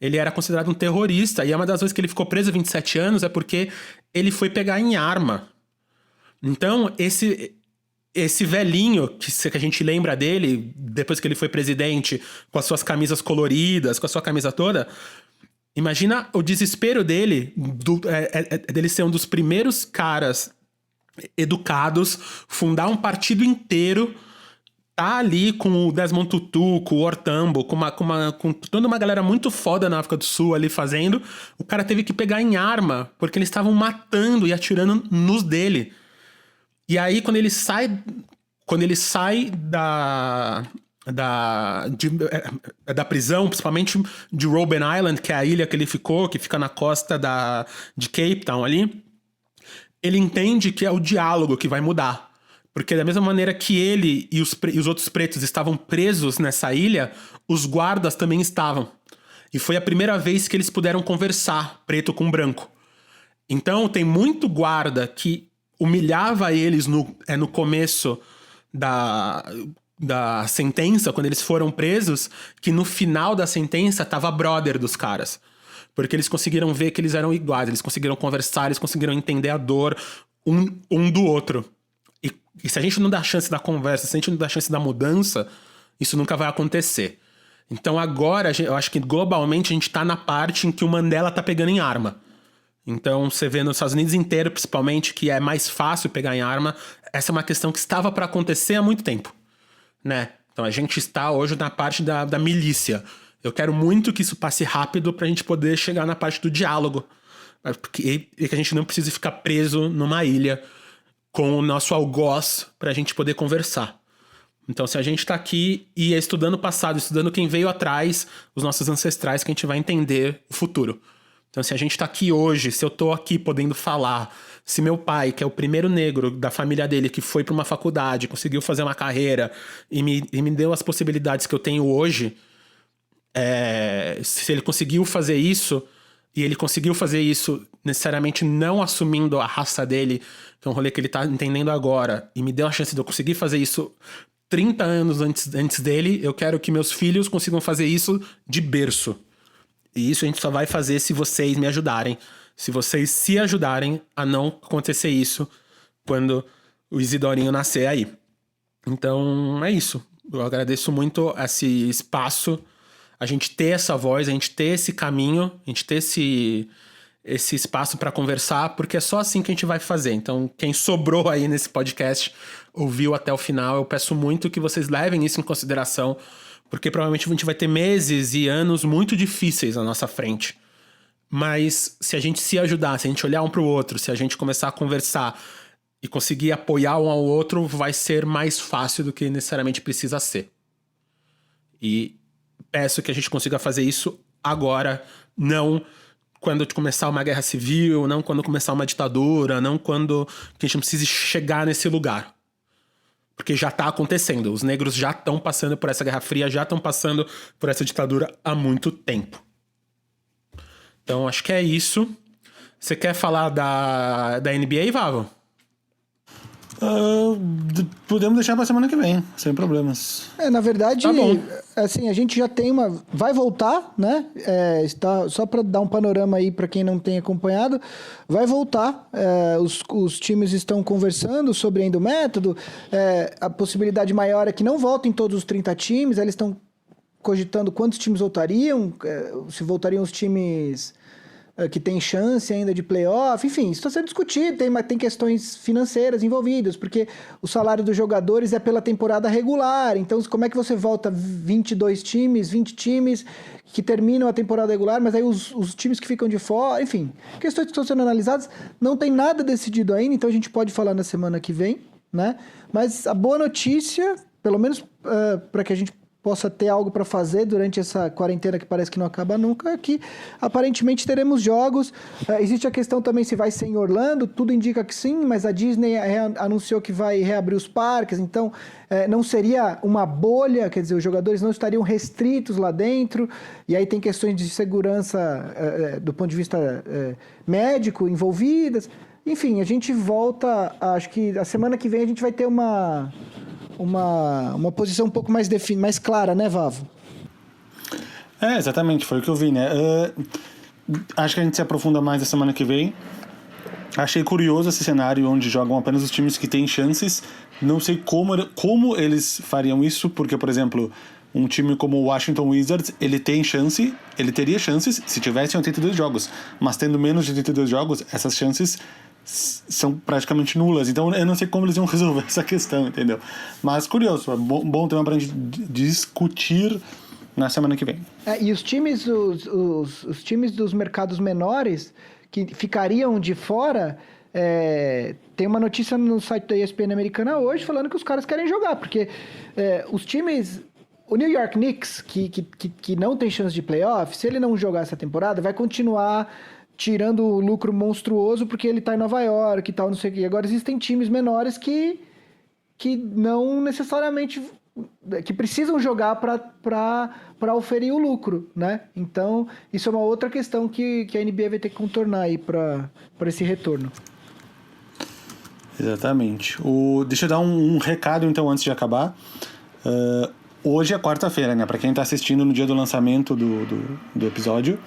Ele era considerado um terrorista, e uma das vezes que ele ficou preso 27 anos é porque ele foi pegar em arma. Então, esse velhinho, que a gente lembra dele, depois que ele foi presidente, com as suas camisas coloridas, com a sua camisa toda, imagina o desespero dele, dele ser um dos primeiros caras educados, fundar um partido inteiro, tá ali com o Desmond Tutu, com o Ortambo, com toda uma galera muito foda na África do Sul ali fazendo. O cara teve que pegar em arma, porque eles estavam matando e atirando nos dele. E aí, quando ele sai da prisão, principalmente de Robben Island, que é a ilha que ele ficou, que fica na costa de Cape Town ali, ele entende que é o diálogo que vai mudar. Porque da mesma maneira que ele e os outros pretos estavam presos nessa ilha, os guardas também estavam. E foi a primeira vez que eles puderam conversar, preto com branco. Então, tem muito guarda que humilhava eles no começo da sentença, quando eles foram presos, que no final da sentença tava brother dos caras. Porque eles conseguiram ver que eles eram iguais, eles conseguiram conversar, eles conseguiram entender a dor um do outro. E se a gente não dá chance da conversa, se a gente não dá chance da mudança, isso nunca vai acontecer. Então agora, eu acho que globalmente a gente tá na parte em que o Mandela tá pegando em arma. Então, você vê nos Estados Unidos inteiro, principalmente, que é mais fácil pegar em arma. Essa é uma questão que estava para acontecer há muito tempo, né? Então, a gente está hoje na parte da milícia. Eu quero muito que isso passe rápido para a gente poder chegar na parte do diálogo. E que a gente não precise ficar preso numa ilha com o nosso algoz para a gente poder conversar. Então, se a gente está aqui e é estudando o passado, estudando quem veio atrás, os nossos ancestrais, que a gente vai entender o futuro. Então, se a gente tá aqui hoje, se eu tô aqui podendo falar, se meu pai, que é o primeiro negro da família dele, que foi para uma faculdade, conseguiu fazer uma carreira e me deu as possibilidades que eu tenho hoje, se ele conseguiu fazer isso, e ele conseguiu fazer isso necessariamente não assumindo a raça dele, que é um rolê que ele tá entendendo agora, e me deu a chance de eu conseguir fazer isso 30 anos antes dele, eu quero que meus filhos consigam fazer isso de berço. E isso a gente só vai fazer se vocês me ajudarem. Se vocês se ajudarem a não acontecer isso quando o Isidorinho nascer aí. Então, é isso. Eu agradeço muito esse espaço, a gente ter essa voz, a gente ter esse caminho, a gente ter esse espaço para conversar, porque é só assim que a gente vai fazer. Então, quem sobrou aí nesse podcast, ouviu até o final, eu peço muito que vocês levem isso em consideração, porque provavelmente a gente vai ter meses e anos muito difíceis na nossa frente. Mas se a gente se ajudar, se a gente olhar um pro outro, se a gente começar a conversar e conseguir apoiar um ao outro, vai ser mais fácil do que necessariamente precisa ser. E peço que a gente consiga fazer isso agora, não quando começar uma guerra civil, não quando começar uma ditadura, não quando que a gente não precise chegar nesse lugar. Porque já tá acontecendo. Os negros já estão passando por essa Guerra Fria, já estão passando por essa ditadura há muito tempo. Então, acho que é isso. Você quer falar da NBA, Vavo?
Podemos deixar pra semana que vem, sem problemas.
Na verdade,
tá bom.
Assim, a gente já tem vai voltar, né? Só para dar um panorama aí para quem não tem acompanhado, vai voltar. Os times estão conversando sobre ainda o método. A possibilidade maior é que não voltem todos os 30 times. Eles estão cogitando quantos times voltariam, se voltariam os times que tem chance ainda de playoff, enfim, isso está sendo discutido, tem questões financeiras envolvidas, porque o salário dos jogadores é pela temporada regular, então como é que você volta 22 times, 20 times que terminam a temporada regular, mas aí os times que ficam de fora, enfim, questões que estão sendo analisadas, não tem nada decidido ainda, então a gente pode falar na semana que vem, né? Mas a boa notícia, pelo menos para que a gente possa ter algo para fazer durante essa quarentena que parece que não acaba nunca, é que aparentemente teremos jogos. Existe a questão também se vai ser em Orlando, tudo indica que sim, mas a Disney anunciou que vai reabrir os parques, então não seria uma bolha, quer dizer, os jogadores não estariam restritos lá dentro, e aí tem questões de segurança do ponto de vista médico envolvidas. Enfim, a gente volta, acho que a semana que vem a gente vai ter uma posição um pouco mais mais clara, né, Vavo?
Exatamente, foi o que eu vi, né? Acho que a gente se aprofunda mais na semana que vem. Achei curioso esse cenário onde jogam apenas os times que têm chances. Não sei como eles fariam isso, porque, por exemplo, um time como o Washington Wizards, ele teria chances se tivesse 82 jogos, mas tendo menos de 82 jogos, essas chances são praticamente nulas, então eu não sei como eles vão resolver essa questão, entendeu? Mas curioso, é bom tema pra gente discutir na semana que vem.
E os times, os times dos mercados menores que ficariam de fora, tem uma notícia no site da ESPN americana hoje falando que os caras querem jogar, porque os times, o New York Knicks, que não tem chance de playoff, se ele não jogar essa temporada, vai continuar tirando o lucro monstruoso porque ele tá em Nova York e tal, não sei o que. Agora existem times menores que não necessariamente que precisam jogar para oferir o lucro, né? Então, isso é uma outra questão que a NBA vai ter que contornar aí para esse retorno.
Exatamente. Deixa eu dar um recado, então, antes de acabar. Hoje é quarta-feira, né? Para quem tá assistindo no dia do lançamento do episódio.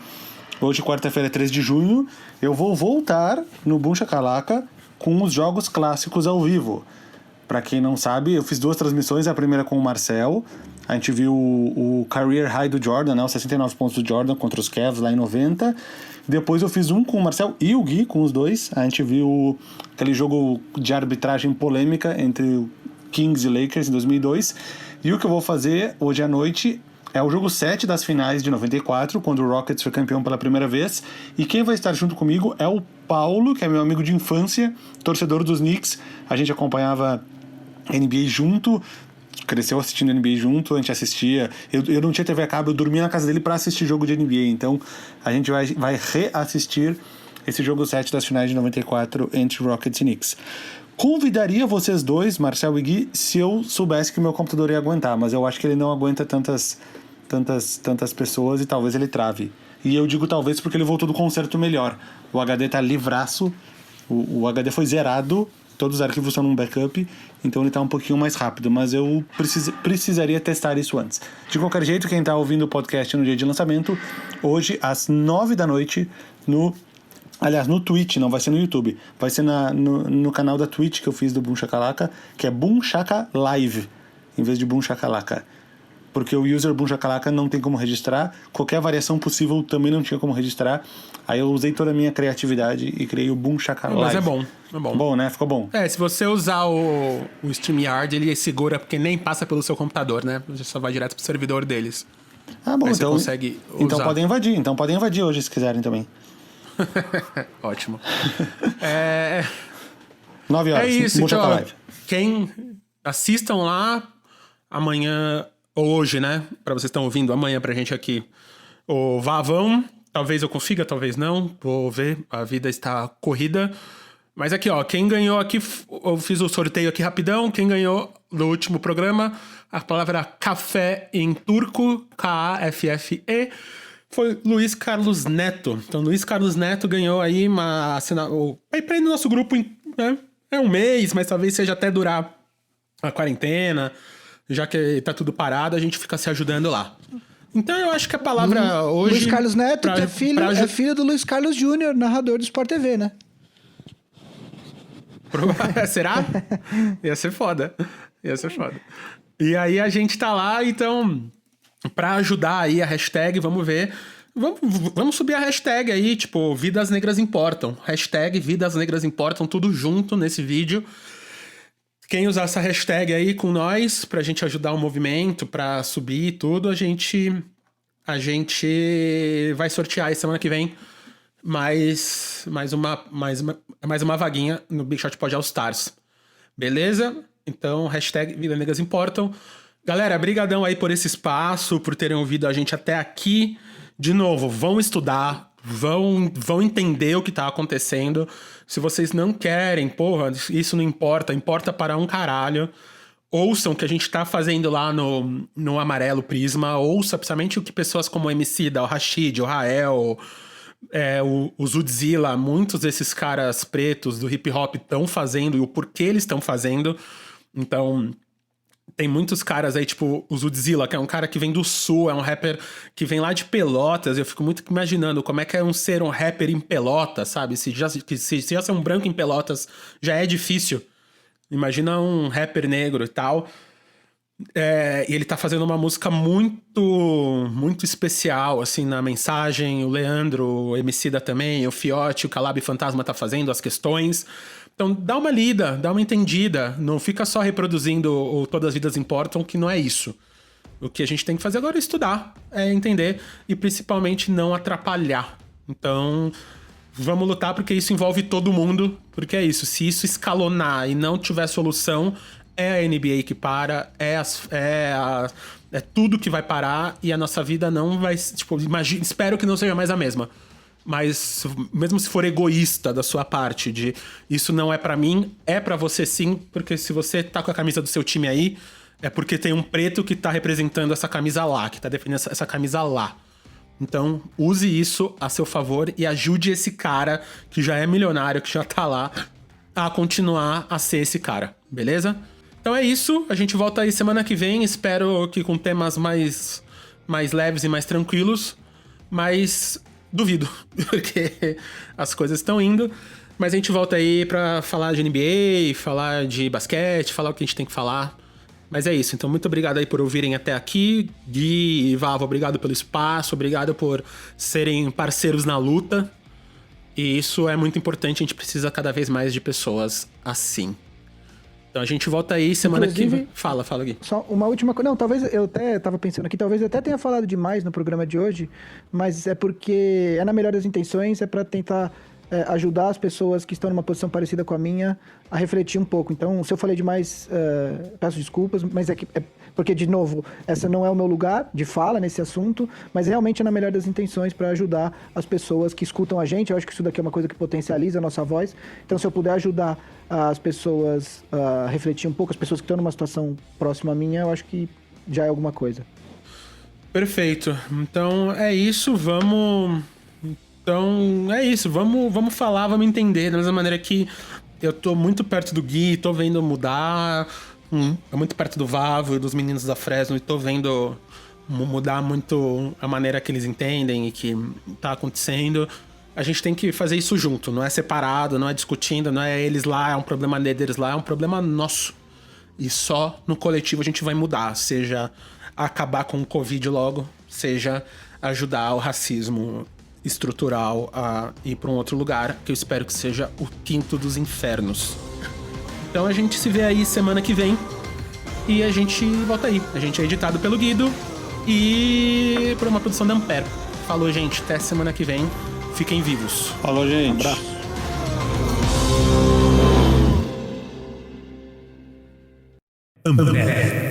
Hoje, quarta-feira, 3 de junho, eu vou voltar no Boom Shakalaka com os jogos clássicos ao vivo. Pra quem não sabe, eu fiz 2 transmissões, a primeira com o Marcel. A gente viu o Career High do Jordan, né, os 69 pontos do Jordan contra os Cavs lá em 90. Depois eu fiz um com o Marcel e o Gui, com os dois. A gente viu aquele jogo de arbitragem polêmica entre Kings e Lakers em 2002. E o que eu vou fazer hoje à noite é o jogo 7 das finais de 94, quando o Rockets foi campeão pela primeira vez. E quem vai estar junto comigo é o Paulo, que é meu amigo de infância, torcedor dos Knicks. A gente acompanhava NBA junto, cresceu assistindo NBA junto, a gente assistia. Eu não tinha TV a cabo, eu dormia na casa dele para assistir jogo de NBA. Então a gente vai reassistir esse jogo 7 das finais de 94 entre Rockets e Knicks. Convidaria vocês dois, Marcel e Gui, se eu soubesse que meu computador ia aguentar, mas eu acho que ele não aguenta tantas pessoas e talvez ele trave. E eu digo talvez porque ele voltou do concerto melhor. O HD tá livraço, o HD foi zerado, todos os arquivos estão num backup, então ele tá um pouquinho mais rápido, mas eu precisaria testar isso antes. De qualquer jeito, quem tá ouvindo o podcast no dia de lançamento, hoje às 9 da noite, aliás, no Twitch, não vai ser no YouTube. Vai ser no canal da Twitch que eu fiz do Boom Shakalaka, que é Boom Shaka Live, em vez de Boom Shakalaka. Porque o user Boom Shakalaka não tem como registrar. Qualquer variação possível também não tinha como registrar. Aí eu usei toda a minha criatividade e criei o Boom Shaka Live.
Mas é bom.
Bom, né? Ficou bom.
Se você usar o StreamYard, ele segura porque nem passa pelo seu computador, né? Você só vai direto pro servidor deles.
Bom,
aí
então
você consegue usar.
Então podem invadir hoje, se quiserem também.
Ótimo.
9 horas.
É isso,
Boom Shaka
então.
Live.
Quem assistam lá amanhã, ou hoje, né? Pra vocês estão ouvindo amanhã pra gente aqui. O Vavão, talvez eu consiga, talvez não. Vou ver, a vida está corrida. Mas aqui, ó, quem ganhou aqui, eu fiz o sorteio aqui rapidão. Quem ganhou no último programa, a palavra café em turco, K-A-F-F-E, foi Luiz Carlos Neto. Então, Luiz Carlos Neto ganhou aí pra ir no nosso grupo, né? É um mês, mas talvez seja até durar a quarentena. Já que tá tudo parado, a gente fica se ajudando lá. Então, eu acho que a palavra hoje...
Luiz Carlos Neto é filho do Luiz Carlos Júnior, narrador do Sport TV, né?
Será? Ia ser foda. E aí a gente tá lá, então... Pra ajudar aí a hashtag, vamos ver. Vamos subir a hashtag aí, tipo, Vidas Negras Importam. Hashtag Vidas Negras Importam, tudo junto nesse vídeo. Quem usar essa hashtag aí com nós, pra gente ajudar o movimento, pra subir tudo, a gente vai sortear aí semana que vem mais uma vaguinha no Big Shot Pod All Stars. Beleza? Então, hashtag Vidas Negras Importam. Galera, brigadão aí por esse espaço, por terem ouvido a gente até aqui. De novo, vão estudar, vão entender o que tá acontecendo. Se vocês não querem, porra, isso não importa, importa para um caralho. Ouçam o que a gente tá fazendo lá no Amarelo Prisma, ouça principalmente o que pessoas como o Emicida, o Rashid, o Rael, o Zudzilla, muitos desses caras pretos do hip hop estão fazendo e o porquê eles estão fazendo. Então, tem muitos caras aí, tipo o Zudzilla, que é um cara que vem do Sul, é um rapper que vem lá de Pelotas. Eu fico muito imaginando como é que é ser um rapper em Pelotas, sabe? Se já ser um branco em Pelotas já é difícil. Imagina um rapper negro e tal. E ele tá fazendo uma música muito, muito especial, assim, na mensagem. O Leandro, o Emicida também, o Fiote, o Calab Fantasma tá fazendo as questões. Então dá uma lida, dá uma entendida. Não fica só reproduzindo o Todas as Vidas Importam, que não é isso. O que a gente tem que fazer agora é estudar, é entender e principalmente não atrapalhar. Então, vamos lutar porque isso envolve todo mundo, porque é isso. Se isso escalonar e não tiver solução, é a NBA que para, é tudo que vai parar e a nossa vida não vai... Tipo, espero que não seja mais a mesma. Mas mesmo se for egoísta da sua parte, de isso não é pra mim, é pra você sim, porque se você tá com a camisa do seu time aí, é porque tem um preto que tá representando essa camisa lá, que tá defendendo essa camisa lá. Então, use isso a seu favor e ajude esse cara que já é milionário, que já tá lá, a continuar a ser esse cara, beleza? Então é isso, a gente volta aí semana que vem, espero que com temas mais leves e mais tranquilos, mas duvido, porque as coisas estão indo, mas a gente volta aí pra falar de NBA, falar de basquete, falar o que a gente tem que falar. Mas é isso, então muito obrigado aí por ouvirem até aqui. Gui e Vavo, obrigado pelo espaço, obrigado por serem parceiros na luta. E isso é muito importante, a gente precisa cada vez mais de pessoas assim. Então a gente volta aí semana
Inclusive,
que... Fala, Gui.
Só uma última coisa. Não, talvez eu até tava pensando aqui, talvez eu até tenha falado demais no programa de hoje, mas é porque é na melhor das intenções, é para tentar ajudar as pessoas que estão numa posição parecida com a minha a refletir um pouco. Então, se eu falei demais, peço desculpas, mas é porque, de novo, essa não é o meu lugar de fala nesse assunto, mas realmente é na melhor das intenções para ajudar as pessoas que escutam a gente. Eu acho que isso daqui é uma coisa que potencializa a nossa voz. Então, se eu puder ajudar as pessoas a refletir um pouco, as pessoas que estão numa situação próxima à minha, eu acho que já é alguma coisa.
Perfeito. Então é isso, vamos falar, vamos entender, da mesma maneira que eu tô muito perto do Gui, tô vendo mudar, muito perto do Vavo e dos meninos da Fresno, e tô vendo mudar muito a maneira que eles entendem e que tá acontecendo. A gente tem que fazer isso junto, não é separado, não é discutindo, não é eles lá, é um problema deles lá, é um problema nosso. E só no coletivo a gente vai mudar, seja acabar com o Covid logo, seja ajudar o racismo estrutural a ir para um outro lugar, que eu espero que seja o quinto dos infernos. Então a gente se vê aí semana que vem e a gente volta aí. A gente é editado pelo Guido e por uma produção da Ampere. Falou, gente, até semana que vem. Fiquem vivos.
Falou, gente.
Um abraço.
Ampere.